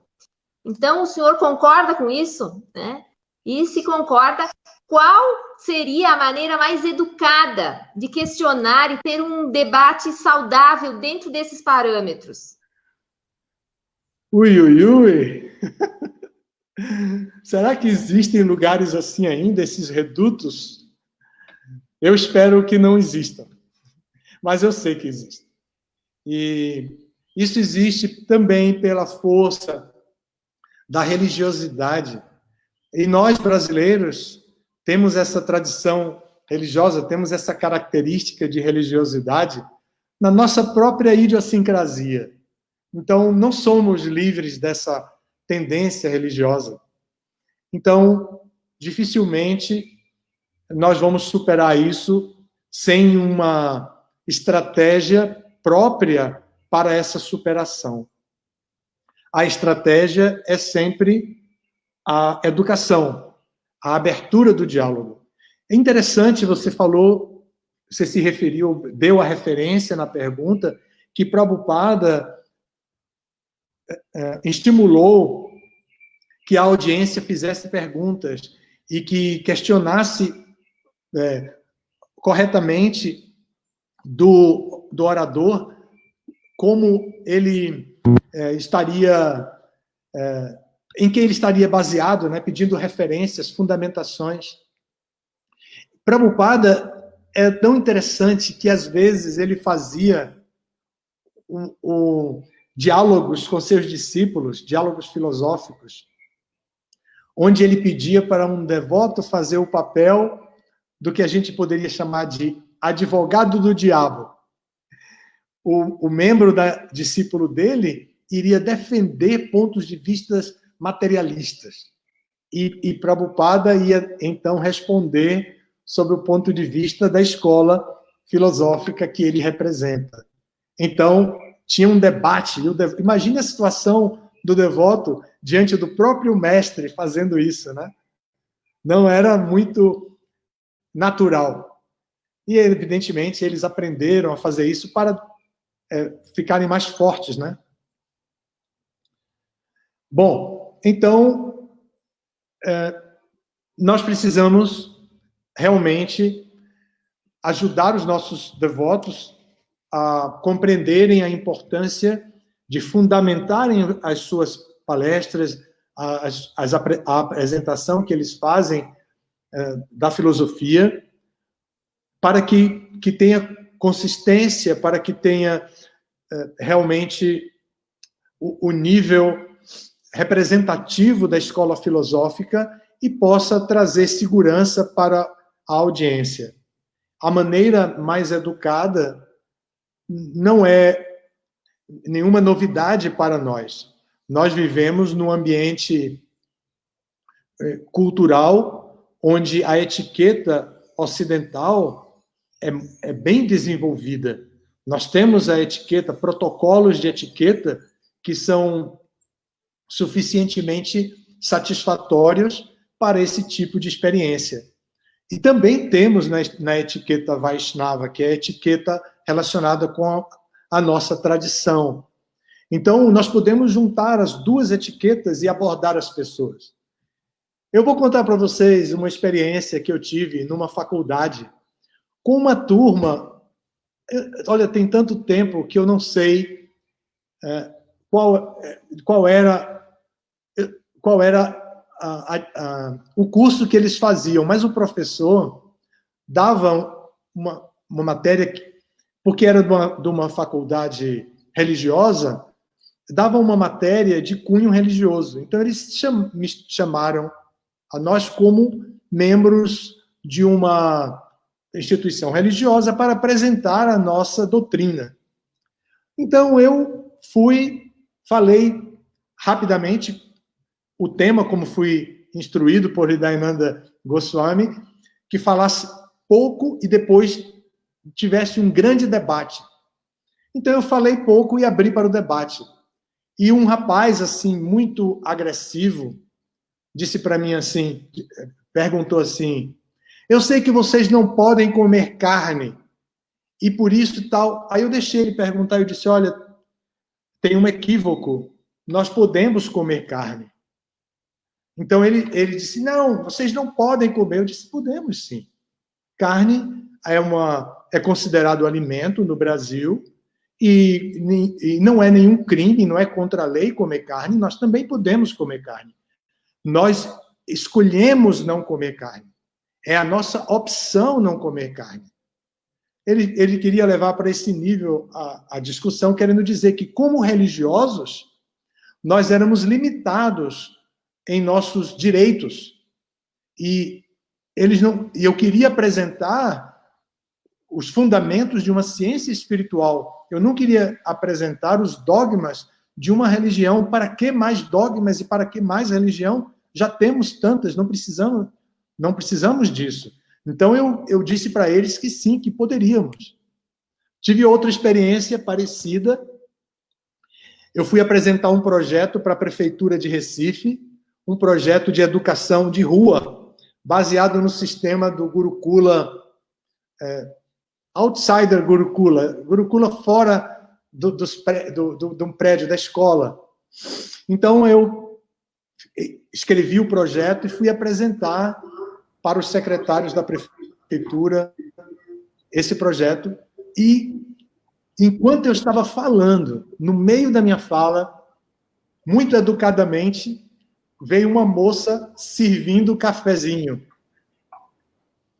Então, o senhor concorda com isso, né? E se concorda, qual seria a maneira mais educada de questionar e ter um debate saudável dentro desses parâmetros? Ui, ui, ui! Será que existem lugares assim ainda, esses redutos? Eu espero que não existam, mas eu sei que existem. E isso existe também pela força da religiosidade. E nós, brasileiros, temos essa tradição religiosa, temos essa característica de religiosidade na nossa própria idiosincrasia. Então, não somos livres dessa tendência religiosa. Então, dificilmente nós vamos superar isso sem uma estratégia própria para essa superação. A estratégia é sempre a educação, a abertura do diálogo. É interessante, você falou, você se referiu, deu a referência na pergunta, que Prabhupada estimulou que a audiência fizesse perguntas e que questionasse corretamente do orador como ele estaria, em que ele estaria baseado, né, pedindo referências, fundamentações. Prabhupada é tão interessante que, às vezes, ele fazia diálogos com seus discípulos, diálogos filosóficos, onde ele pedia para um devoto fazer o papel do que a gente poderia chamar de advogado do diabo. O membro discípulo dele iria defender pontos de vista materialistas. E Prabhupada ia, então, responder sobre o ponto de vista da escola filosófica que ele representa. Então, tinha um debate. Imagine a situação do devoto diante do próprio mestre fazendo isso, né? Não era muito natural. E, evidentemente, eles aprenderam a fazer isso para ficarem mais fortes, né? Bom, então, nós precisamos realmente ajudar os nossos devotos a compreenderem a importância de fundamentarem as suas palestras, a apresentação que eles fazem da filosofia, para que tenha consistência, para que tenha realmente o nível representativo da escola filosófica e possa trazer segurança para a audiência. A maneira mais educada não é nenhuma novidade para nós. Nós vivemos num ambiente cultural onde a etiqueta ocidental é bem desenvolvida. Nós temos a etiqueta, protocolos de etiqueta que são suficientemente satisfatórios para esse tipo de experiência. E também temos na etiqueta Vaishnava, que é a etiqueta relacionada com a nossa tradição. Então, nós podemos juntar as duas etiquetas e abordar as pessoas. Eu vou contar para vocês uma experiência que eu tive numa faculdade com uma turma. Olha, tem tanto tempo que eu não sei qual era o curso que eles faziam, mas o professor dava uma matéria, porque era de uma faculdade religiosa, dava uma matéria de cunho religioso. Então, eles me chamaram a nós como membros de uma instituição religiosa para apresentar a nossa doutrina. Então, eu falei rapidamente o tema, como fui instruído por Hridayananda Goswami, que falasse pouco e depois tivesse um grande debate. Então, eu falei pouco e abri para o debate. E um rapaz, assim, muito agressivo, disse para mim assim, perguntou assim: eu sei que vocês não podem comer carne, e por isso tal. Aí eu deixei ele perguntar, eu disse: olha, tem um equívoco, nós podemos comer carne. Então ele disse: não, vocês não podem comer. Eu disse: podemos sim. Carne é considerado alimento no Brasil, e não é nenhum crime, não é contra a lei comer carne, nós também podemos comer carne. Nós escolhemos não comer carne. É a nossa opção não comer carne. Ele queria levar para esse nível a discussão, querendo dizer que, como religiosos, nós éramos limitados em nossos direitos. E eu queria apresentar os fundamentos de uma ciência espiritual. Eu não queria apresentar os dogmas de uma religião. Para que mais dogmas e para que mais religião? Já temos tantas, não precisamos disso. Então, eu disse para eles que sim, que poderíamos. Tive outra experiência parecida. Eu fui apresentar um projeto para a Prefeitura de Recife, um projeto de educação de rua, baseado no sistema do Gurukula, Outsider Gurukula fora de um prédio da escola. Então, eu escrevi o projeto e fui apresentar para os secretários da prefeitura esse projeto. E, enquanto eu estava falando, no meio da minha fala, muito educadamente, veio uma moça servindo cafezinho.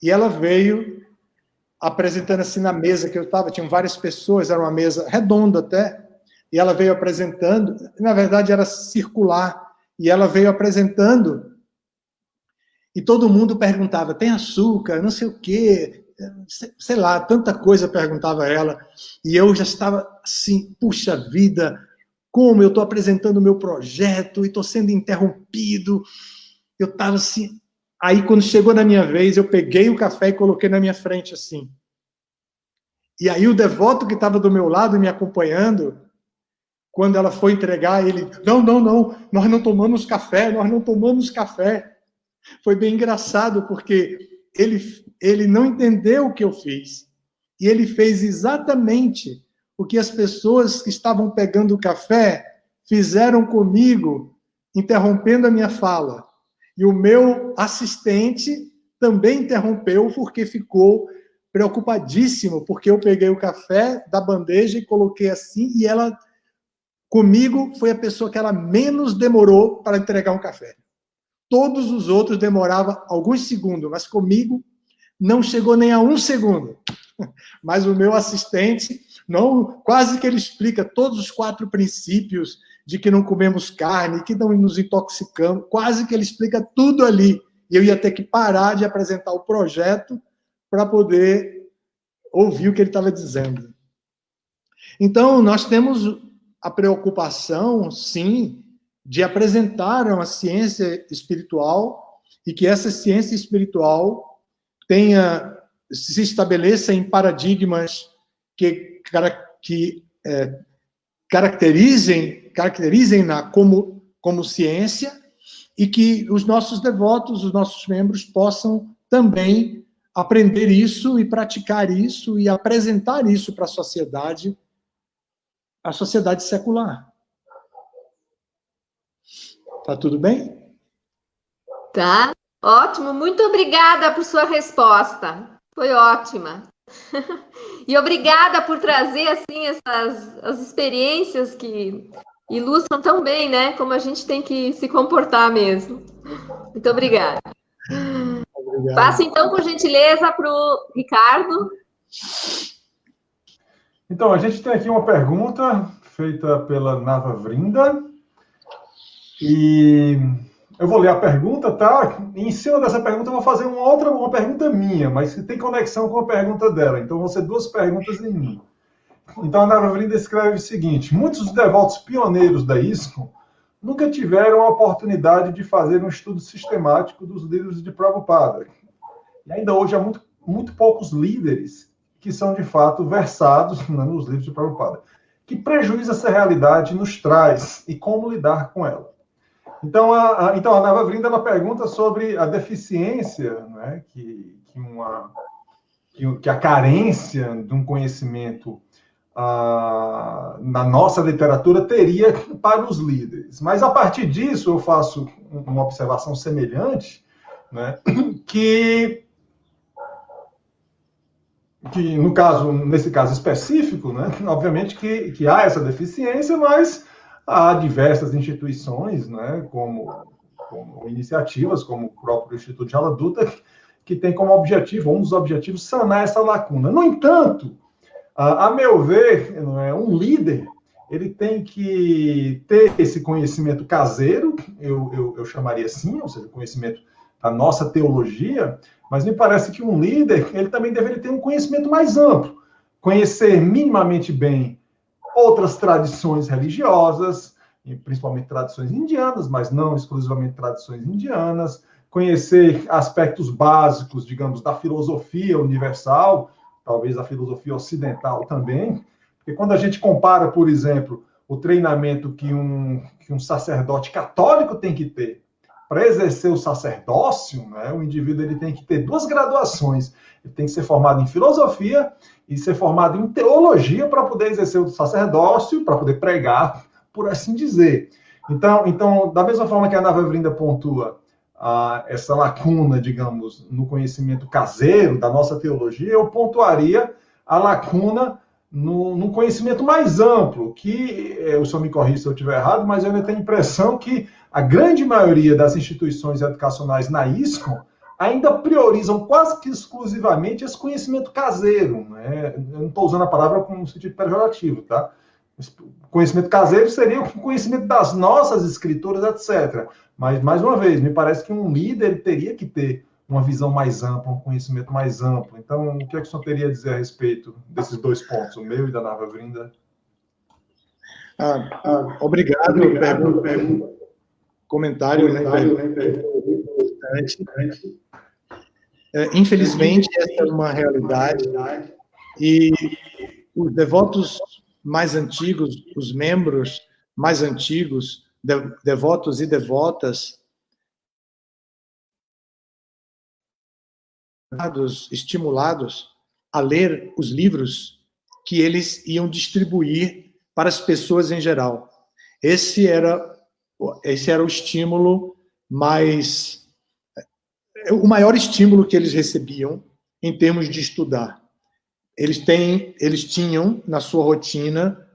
E ela veio apresentando assim na mesa que eu estava, tinham várias pessoas, era uma mesa redonda até, e ela veio apresentando, na verdade era circular, e ela veio apresentando, e todo mundo perguntava, tem açúcar, não sei o quê, sei lá, tanta coisa perguntava ela, e eu já estava assim, puxa vida, como eu estou apresentando o meu projeto, e estou sendo interrompido, eu estava assim, aí quando chegou na minha vez, eu peguei o café e coloquei na minha frente, assim, e aí o devoto que estava do meu lado, me acompanhando, quando ela foi entregar, ele, não, nós não tomamos café, Foi bem engraçado, porque ele não entendeu o que eu fiz. E ele fez exatamente o que as pessoas que estavam pegando o café fizeram comigo, interrompendo a minha fala. E o meu assistente também interrompeu, porque ficou preocupadíssimo, porque eu peguei o café da bandeja e coloquei assim, e ela, comigo, foi a pessoa que ela menos demorou para entregar um café. Todos os outros demoravam alguns segundos, mas comigo não chegou nem a 1 segundo. Mas o meu assistente, não, quase que ele explica todos os 4 princípios de que não comemos carne, que não nos intoxicamos, quase que ele explica tudo ali. E eu ia ter que parar de apresentar o projeto para poder ouvir o que ele estava dizendo. Então, nós temos a preocupação, sim, de apresentar uma ciência espiritual e que essa ciência espiritual se estabeleça em paradigmas que caracterizem-na como ciência e que os nossos devotos, os nossos membros possam também aprender isso e praticar isso e apresentar isso para a sociedade secular. Tá tudo bem? Tá, ótimo. Muito obrigada por sua resposta. Foi ótima. E obrigada por trazer assim as experiências que ilustram tão bem, né? Como a gente tem que se comportar mesmo. Muito obrigada. Obrigado. Passo então, por gentileza, para o Ricardo. Então, a gente tem aqui uma pergunta feita pela Nava Vrinda. E eu vou ler a pergunta, tá? E em cima dessa pergunta eu vou fazer uma pergunta minha, mas que tem conexão com a pergunta dela. Então vão ser 2 perguntas em uma. Então a Nava Vrinda escreve o seguinte: muitos dos devotos pioneiros da ISKCON nunca tiveram a oportunidade de fazer um estudo sistemático dos livros de Prabhupada. E ainda hoje há muito poucos líderes que são de fato versados nos livros de Prabhupada. Que prejuízo essa realidade nos traz e como lidar com ela? Então a Nava Vrinda ela pergunta sobre a deficiência, né, que a carência de um conhecimento na nossa literatura teria para os líderes. Mas, a partir disso, eu faço uma observação semelhante, né, que nesse caso específico, né, obviamente que há essa deficiência, mas há diversas instituições, né, como iniciativas, como o próprio Instituto de Jaladuta, que tem como objetivo, um dos objetivos, sanar essa lacuna. No entanto, a meu ver, um líder, ele tem que ter esse conhecimento caseiro, eu chamaria assim, ou seja, conhecimento da nossa teologia, mas me parece que um líder, ele também deveria ter um conhecimento mais amplo, conhecer minimamente bem outras tradições religiosas, principalmente tradições indianas, mas não exclusivamente tradições indianas, conhecer aspectos básicos, digamos, da filosofia universal, talvez a filosofia ocidental também, porque quando a gente compara, por exemplo, o treinamento que um sacerdote católico tem que ter para exercer o sacerdócio, né, o indivíduo ele tem que ter 2 graduações. Ele tem que ser formado em filosofia e ser formado em teologia para poder exercer o sacerdócio, para poder pregar, por assim dizer. Então, da mesma forma que a Nava Vrinda pontua essa lacuna, digamos, no conhecimento caseiro da nossa teologia, eu pontuaria a lacuna no conhecimento mais amplo, que, o senhor me corrija se eu estiver errado, mas eu ainda tenho a impressão que a grande maioria das instituições educacionais na ISKCON ainda priorizam quase que exclusivamente esse conhecimento caseiro, né? Eu não estou usando a palavra com um sentido pejorativo, tá? Conhecimento caseiro seria o conhecimento das nossas escrituras, etc. Mas, mais uma vez, me parece que um líder teria que ter uma visão mais ampla, um conhecimento mais amplo. Então, o que é que o senhor teria a dizer a respeito desses dois pontos, o meu e da Navavrinda? Obrigado. Comentário, né? Infelizmente, essa é uma realidade. E os devotos mais antigos, os membros mais antigos, devotos e devotas, estimulados a ler os livros que eles iam distribuir para as pessoas em geral. Esse era o estímulo o maior estímulo que eles recebiam em termos de estudar. Eles tinham na sua rotina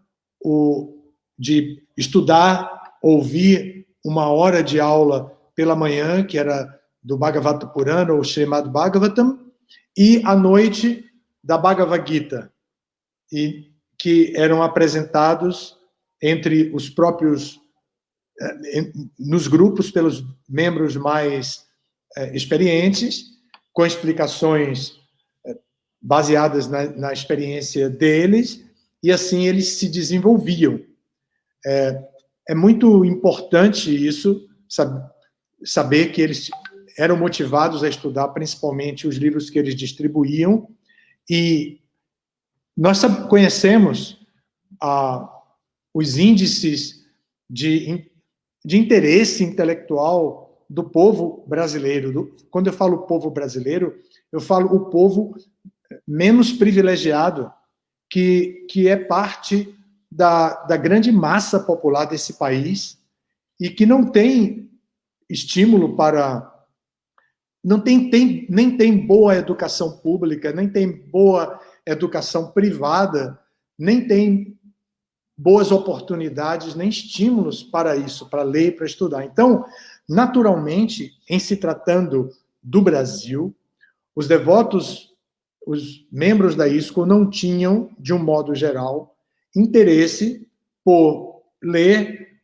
de estudar, ouvir 1 hora de aula pela manhã, que era do Bhagavata Purana, ou Srimad Bhagavatam, e à noite da Bhagavad Gita, e que eram apresentados entre os próprios, nos grupos, pelos membros mais experientes, com explicações baseadas na experiência deles, e assim eles se desenvolviam. É muito importante isso, saber que eles eram motivados a estudar principalmente os livros que eles distribuíam, e nós conhecemos os índices de interesse intelectual do povo brasileiro. Quando eu falo povo brasileiro, eu falo o povo menos privilegiado, que é parte da grande massa popular desse país e que não tem estímulo nem tem boa educação pública, nem tem boa educação privada, nem tem boas oportunidades, nem estímulos para isso, para ler, para estudar. Então, naturalmente, em se tratando do Brasil, os devotos, os membros da ISKCON não tinham, de um modo geral, interesse por ler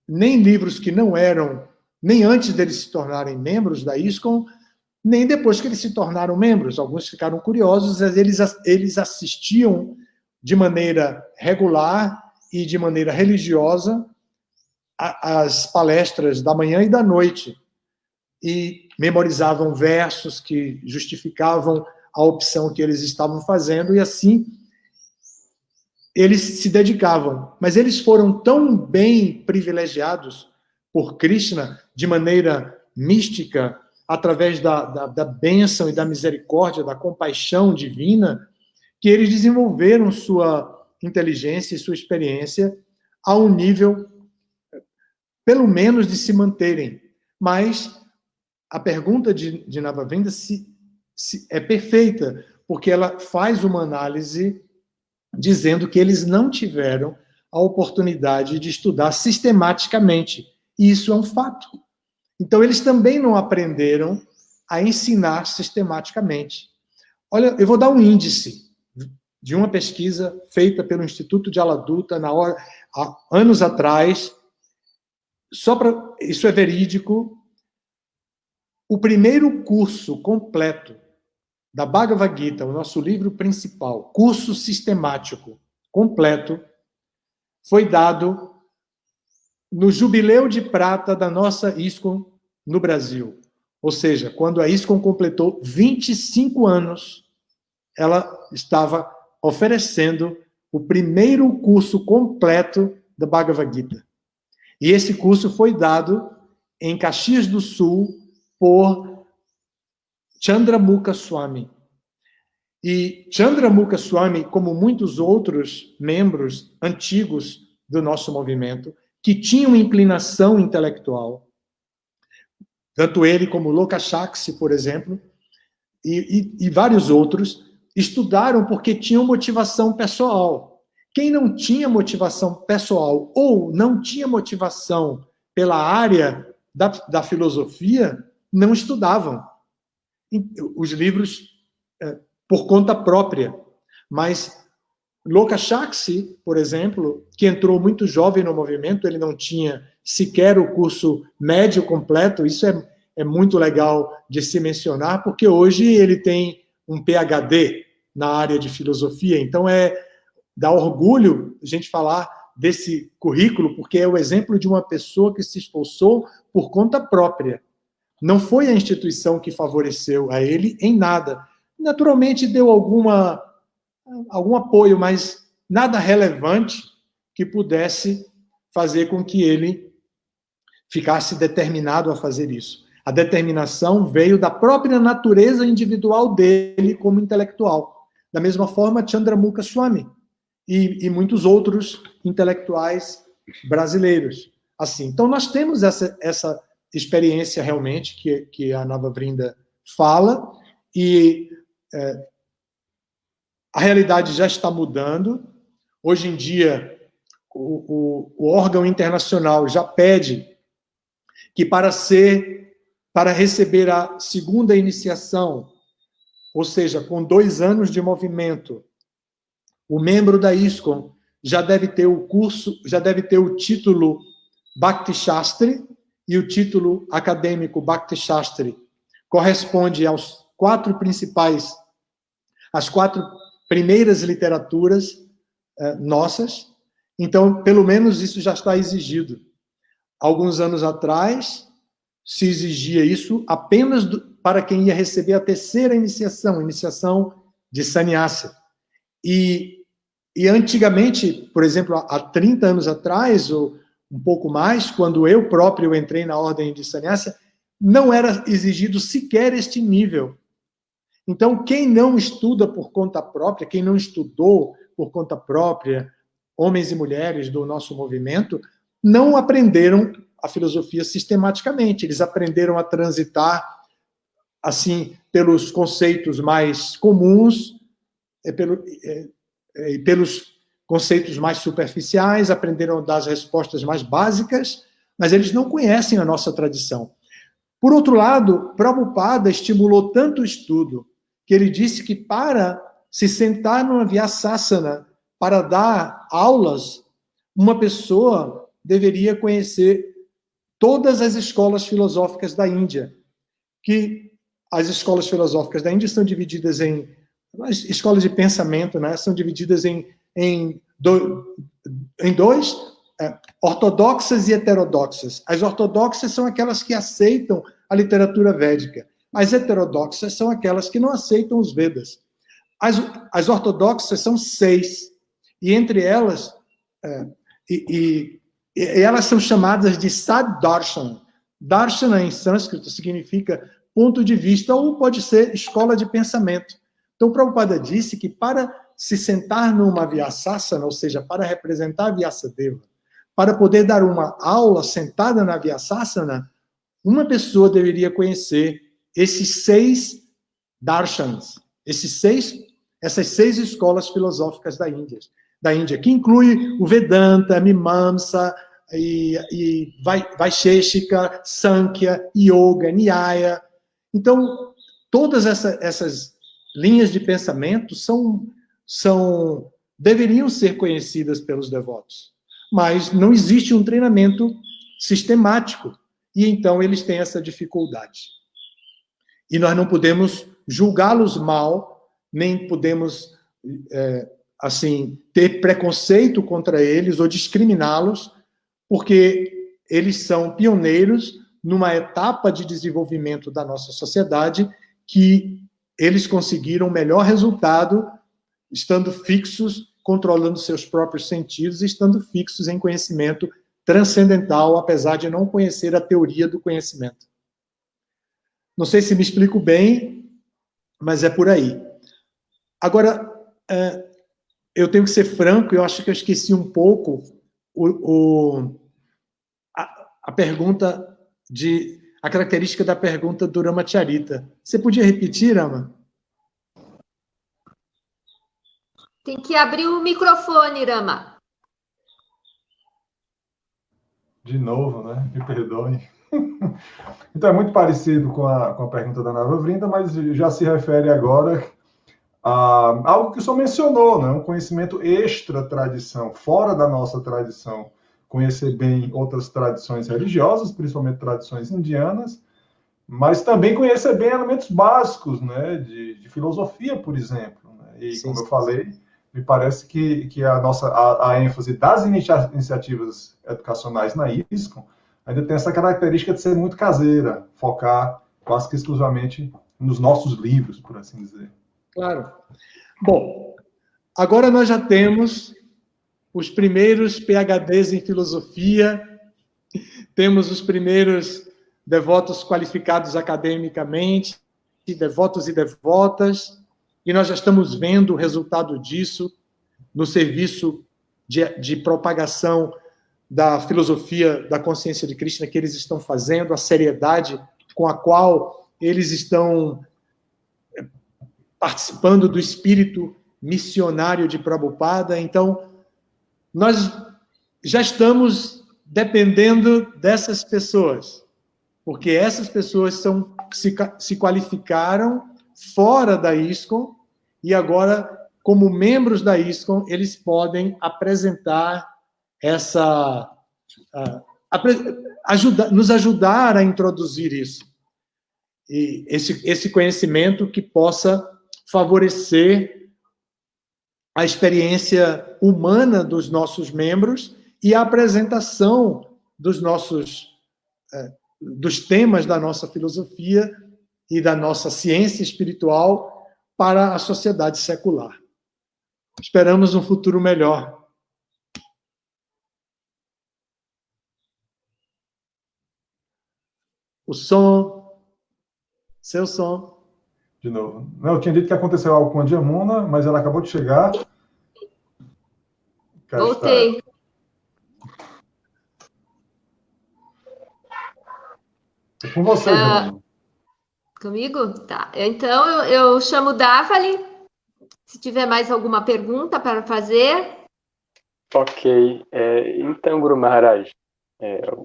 nem livros que não eram, nem antes deles se tornarem membros da ISKCON, nem depois que eles se tornaram membros. Alguns ficaram curiosos, eles assistiam de maneira regular e de maneira religiosa as palestras da manhã e da noite, e memorizavam versos que justificavam a opção que eles estavam fazendo, e assim eles se dedicavam. Mas eles foram tão bem privilegiados por Krishna, de maneira mística, através da bênção e da misericórdia, da compaixão divina, que eles desenvolveram sua inteligência e sua experiência a um nível, pelo menos, de se manterem. Mas a pergunta de Navavrinda é perfeita, porque ela faz uma análise dizendo que eles não tiveram a oportunidade de estudar sistematicamente. E isso é um fato. Então, eles também não aprenderam a ensinar sistematicamente. Olha, eu vou dar um índice de uma pesquisa feita pelo Instituto de Aladuta há anos atrás. Isso é verídico. O primeiro curso completo da Bhagavad Gita, o nosso livro principal, curso sistemático completo, foi dado no Jubileu de Prata da nossa ISKCON no Brasil. Ou seja, quando a ISKCON completou 25 anos, ela estava oferecendo o primeiro curso completo da Bhagavad Gita. E esse curso foi dado em Caxias do Sul por Chandramukha Swami. E Chandramukha Swami, como muitos outros membros antigos do nosso movimento, que tinham inclinação intelectual, tanto ele como Lokashakshi, por exemplo, e vários outros, estudaram porque tinham motivação pessoal. Quem não tinha motivação pessoal ou não tinha motivação pela área da filosofia, não estudavam os livros por conta própria. Mas Lokachaksi, por exemplo, que entrou muito jovem no movimento, ele não tinha sequer o curso médio completo, isso é muito legal de se mencionar, porque hoje ele tem um PhD na área de filosofia, então dá orgulho a gente falar desse currículo, porque é o exemplo de uma pessoa que se esforçou por conta própria. Não foi a instituição que favoreceu a ele em nada. Naturalmente deu algum apoio, mas nada relevante que pudesse fazer com que ele ficasse determinado a fazer isso. A determinação veio da própria natureza individual dele como intelectual. Da mesma forma, Chandramukha Swami e muitos outros intelectuais brasileiros. Assim, então, nós temos essa experiência realmente que a Nava Vrinda fala, e a realidade já está mudando. Hoje em dia, o órgão internacional já pede que para receber a segunda iniciação, ou seja, com 2 anos de movimento, o membro da ISKCON já deve ter o curso, já deve ter o título Bhakti Shastri, e o título acadêmico Bhakti Shastri corresponde às 4 primeiras literaturas nossas. Então, pelo menos isso já está exigido. Alguns anos atrás, se exigia isso apenas para quem ia receber a terceira iniciação de sannyasa. E antigamente, por exemplo, há 30 anos atrás, ou um pouco mais, quando eu próprio entrei na ordem de sannyasa, não era exigido sequer este nível. Então, quem não estuda por conta própria, quem não estudou por conta própria, homens e mulheres do nosso movimento, não aprenderam a filosofia sistematicamente. Eles aprenderam a transitar assim pelos conceitos mais comuns, pelos conceitos mais superficiais, aprenderam a dar as respostas mais básicas, mas eles não conhecem a nossa tradição. Por outro lado, Prabhupada estimulou tanto o estudo que ele disse que para se sentar numa Vyasasana para dar aulas, uma pessoa deveria conhecer todas as escolas filosóficas da Índia, que as escolas filosóficas da Índia são divididas em as escolas de pensamento, né, são divididas em dois, ortodoxas e heterodoxas. As ortodoxas são aquelas que aceitam a literatura védica. As heterodoxas são aquelas que não aceitam os Vedas. As ortodoxas são 6, e entre elas, elas são chamadas de Sad Darshana. Darshana, em sânscrito, significa ponto de vista, ou pode ser escola de pensamento. Então, Prabhupada disse que para se sentar numa Vyasasana, ou seja, para representar Vyasadeva, para poder dar uma aula sentada na Vyasasana, uma pessoa deveria conhecer esses 6 darshanas, essas 6 escolas filosóficas da Índia, que inclui o Vedanta, Mimamsa, e Vaisheshika, Sankhya, Yoga, Nyaya. Então, todas essas linhas de pensamento deveriam ser conhecidas pelos devotos, mas não existe um treinamento sistemático, e então eles têm essa dificuldade. E nós não podemos julgá-los mal, nem podemos ter preconceito contra eles ou discriminá-los, porque eles são pioneiros numa etapa de desenvolvimento da nossa sociedade que eles conseguiram o melhor resultado estando fixos, controlando seus próprios sentidos e estando fixos em conhecimento transcendental, apesar de não conhecer a teoria do conhecimento. Não sei se me explico bem, mas é por aí. Agora, eu tenho que ser franco, eu acho que eu esqueci um pouco a pergunta a característica da pergunta do Ramacharita. Você podia repetir, Rama? Tem que abrir o microfone, Rama. De novo, né? Me perdoe. Então, é muito parecido com a pergunta da Nava Vrinda, mas já se refere agora algo que o senhor mencionou, né? Um conhecimento extra-tradição, fora da nossa tradição. Conhecer bem outras tradições religiosas, principalmente tradições indianas, mas também conhecer bem elementos básicos, né? De filosofia, por exemplo. Né? E, Sim, como eu sim. falei, me parece que a ênfase das iniciativas educacionais na ISCOM ainda tem essa característica de ser muito caseira, focar quase que exclusivamente nos nossos livros, por assim dizer. Claro. Bom, agora nós já temos os primeiros PhDs em filosofia, temos os primeiros devotos qualificados academicamente, devotos e devotas, e nós já estamos vendo o resultado disso no serviço de propagação da filosofia da consciência de Krishna que eles estão fazendo, a seriedade com a qual eles estão participando do espírito missionário de Prabhupada. Então, nós já estamos dependendo dessas pessoas, porque essas pessoas se qualificaram fora da ISKCON e agora, como membros da ISKCON, eles podem apresentar nos ajudar a introduzir isso. E esse conhecimento que possa favorecer a experiência humana dos nossos membros e a apresentação dos temas da nossa filosofia e da nossa ciência espiritual para a sociedade secular. Esperamos um futuro melhor. O som, seu som. De novo. Não, eu tinha dito que aconteceu algo com a Diamona, mas ela acabou de chegar. Voltei. É com você, Diamona. Comigo? Tá. Então, eu chamo o Davali. Se tiver mais alguma pergunta para fazer. Ok. Então, Guru Maharaj,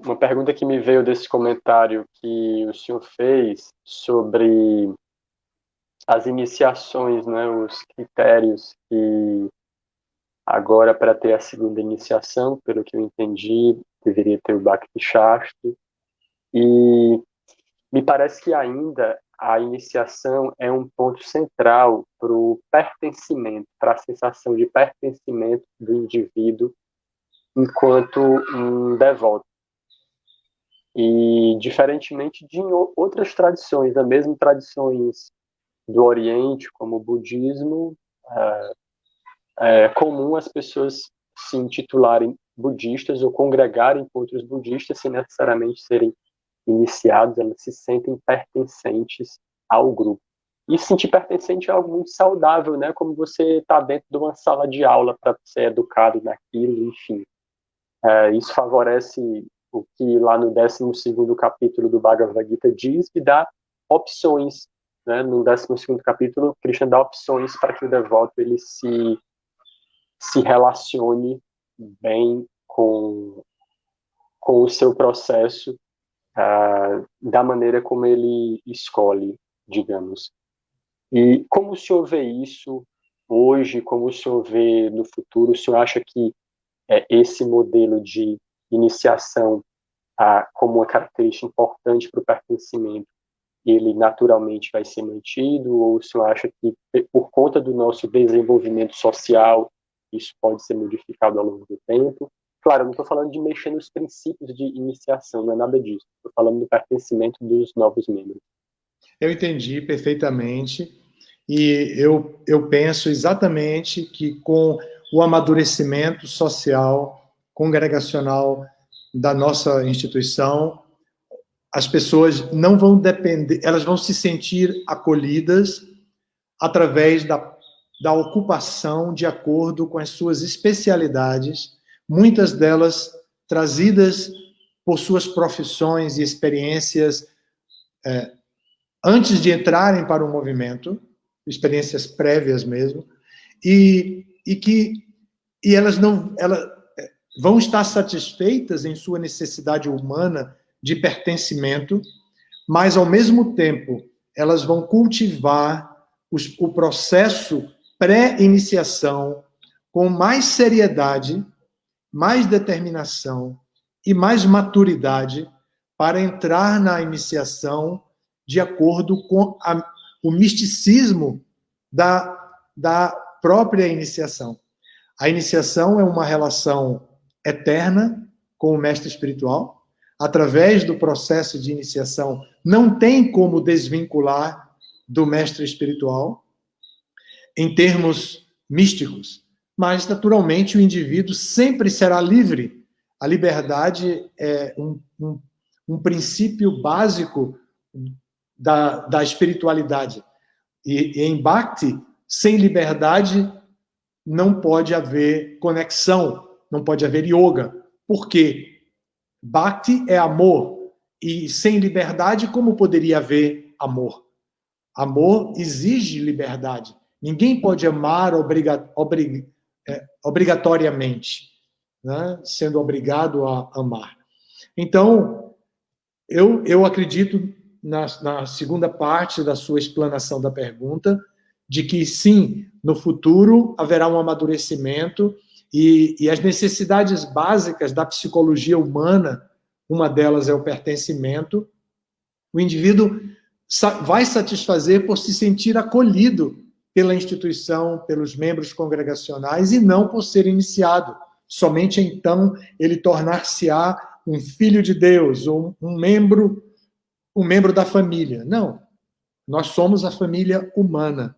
uma pergunta que me veio desse comentário que o senhor fez sobre as iniciações, né, os critérios que agora, para ter a segunda iniciação, pelo que eu entendi, deveria ter o Bhakti Shastri, e me parece que ainda a iniciação é um ponto central para o pertencimento, para a sensação de pertencimento do indivíduo enquanto um devoto. E, diferentemente de outras tradições, mesmo tradições do Oriente, como o budismo, é comum as pessoas se intitularem budistas ou congregarem com outros budistas sem necessariamente serem iniciados, elas se sentem pertencentes ao grupo. E se sentir pertencente é algo muito saudável, né? Como você está dentro de uma sala de aula para ser educado naquilo, enfim. Isso favorece o que lá no 12º capítulo do Bhagavad Gita diz, que dá opções, né? No 12º capítulo, Krishna dá opções para que o devoto ele se relacione bem com o seu processo, da maneira como ele escolhe, digamos. E como o senhor vê isso hoje, como o senhor vê no futuro, o senhor acha que esse modelo de iniciação como uma característica importante para o pertencimento, ele naturalmente vai ser mantido, ou o senhor acha que, por conta do nosso desenvolvimento social, isso pode ser modificado ao longo do tempo? Claro, eu não estou falando de mexer nos princípios de iniciação, não é nada disso. Estou falando do pertencimento dos novos membros. Eu entendi perfeitamente. E eu penso exatamente que com o amadurecimento social, congregacional da nossa instituição, as pessoas não vão depender, elas vão se sentir acolhidas através da ocupação de acordo com as suas especialidades, muitas delas trazidas por suas profissões e experiências antes de entrarem para o movimento, experiências prévias mesmo, e elas vão estar satisfeitas em sua necessidade humana de pertencimento, mas, ao mesmo tempo, elas vão cultivar o processo pré-iniciação com mais seriedade, mais determinação e mais maturidade para entrar na iniciação de acordo com o misticismo da própria iniciação. A iniciação é uma relação eterna com o mestre espiritual. Através do processo de iniciação, não tem como desvincular do mestre espiritual em termos místicos, mas, naturalmente, o indivíduo sempre será livre. A liberdade é um princípio básico da espiritualidade. E em Bhakti, sem liberdade, não pode haver conexão, não pode haver yoga. Por quê? Bhakti é amor. E sem liberdade, como poderia haver amor? Amor exige liberdade. Ninguém pode amar obrigatoriamente, né? Sendo obrigado a amar. Então, eu acredito, na segunda parte da sua explanação da pergunta, de que, sim, no futuro haverá um amadurecimento e as necessidades básicas da psicologia humana, uma delas é o pertencimento, o indivíduo vai satisfazer por se sentir acolhido pela instituição, pelos membros congregacionais, e não por ser iniciado. Somente então ele tornar-se-á um filho de Deus, ou um membro da família. Não. Nós somos a família humana.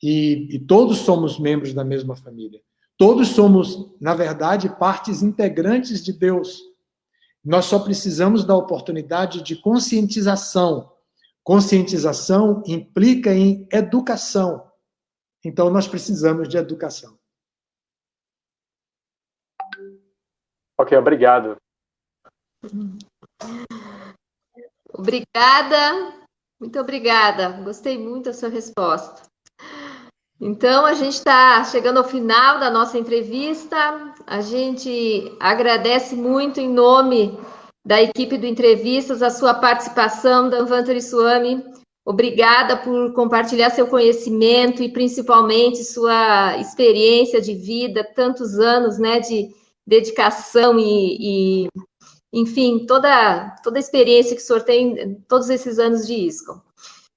E todos somos membros da mesma família. Todos somos, na verdade, partes integrantes de Deus. Nós só precisamos da oportunidade de conscientização. Conscientização implica em educação. Então, nós precisamos de educação. Ok, obrigado. Obrigada, muito obrigada. Gostei muito da sua resposta. Então, a gente está chegando ao final da nossa entrevista. A gente agradece muito, em nome da equipe do Entrevistas, a sua participação, Dhanvantari Swami. Obrigada por compartilhar seu conhecimento e, principalmente, sua experiência de vida, tantos anos, né, de dedicação e enfim, toda a experiência que o senhor tem, todos esses anos de ISKCON.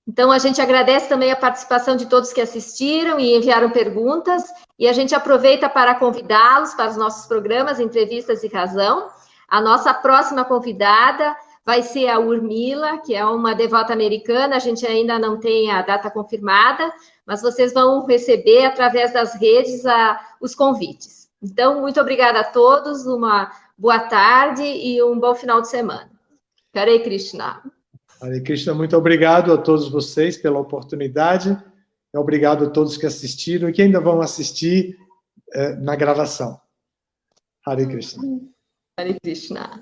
Então, a gente agradece também a participação de todos que assistiram e enviaram perguntas, e a gente aproveita para convidá-los para os nossos programas Entrevistas e Razão. A nossa próxima convidada vai ser a Urmila, que é uma devota americana, a gente ainda não tem a data confirmada, mas vocês vão receber, através das redes, os convites. Então, muito obrigada a todos, uma boa tarde e um bom final de semana. Hare Krishna. Hare Krishna, muito obrigado a todos vocês pela oportunidade. Obrigado a todos que assistiram e que ainda vão assistir na gravação. Hare Krishna. Hare Krishna.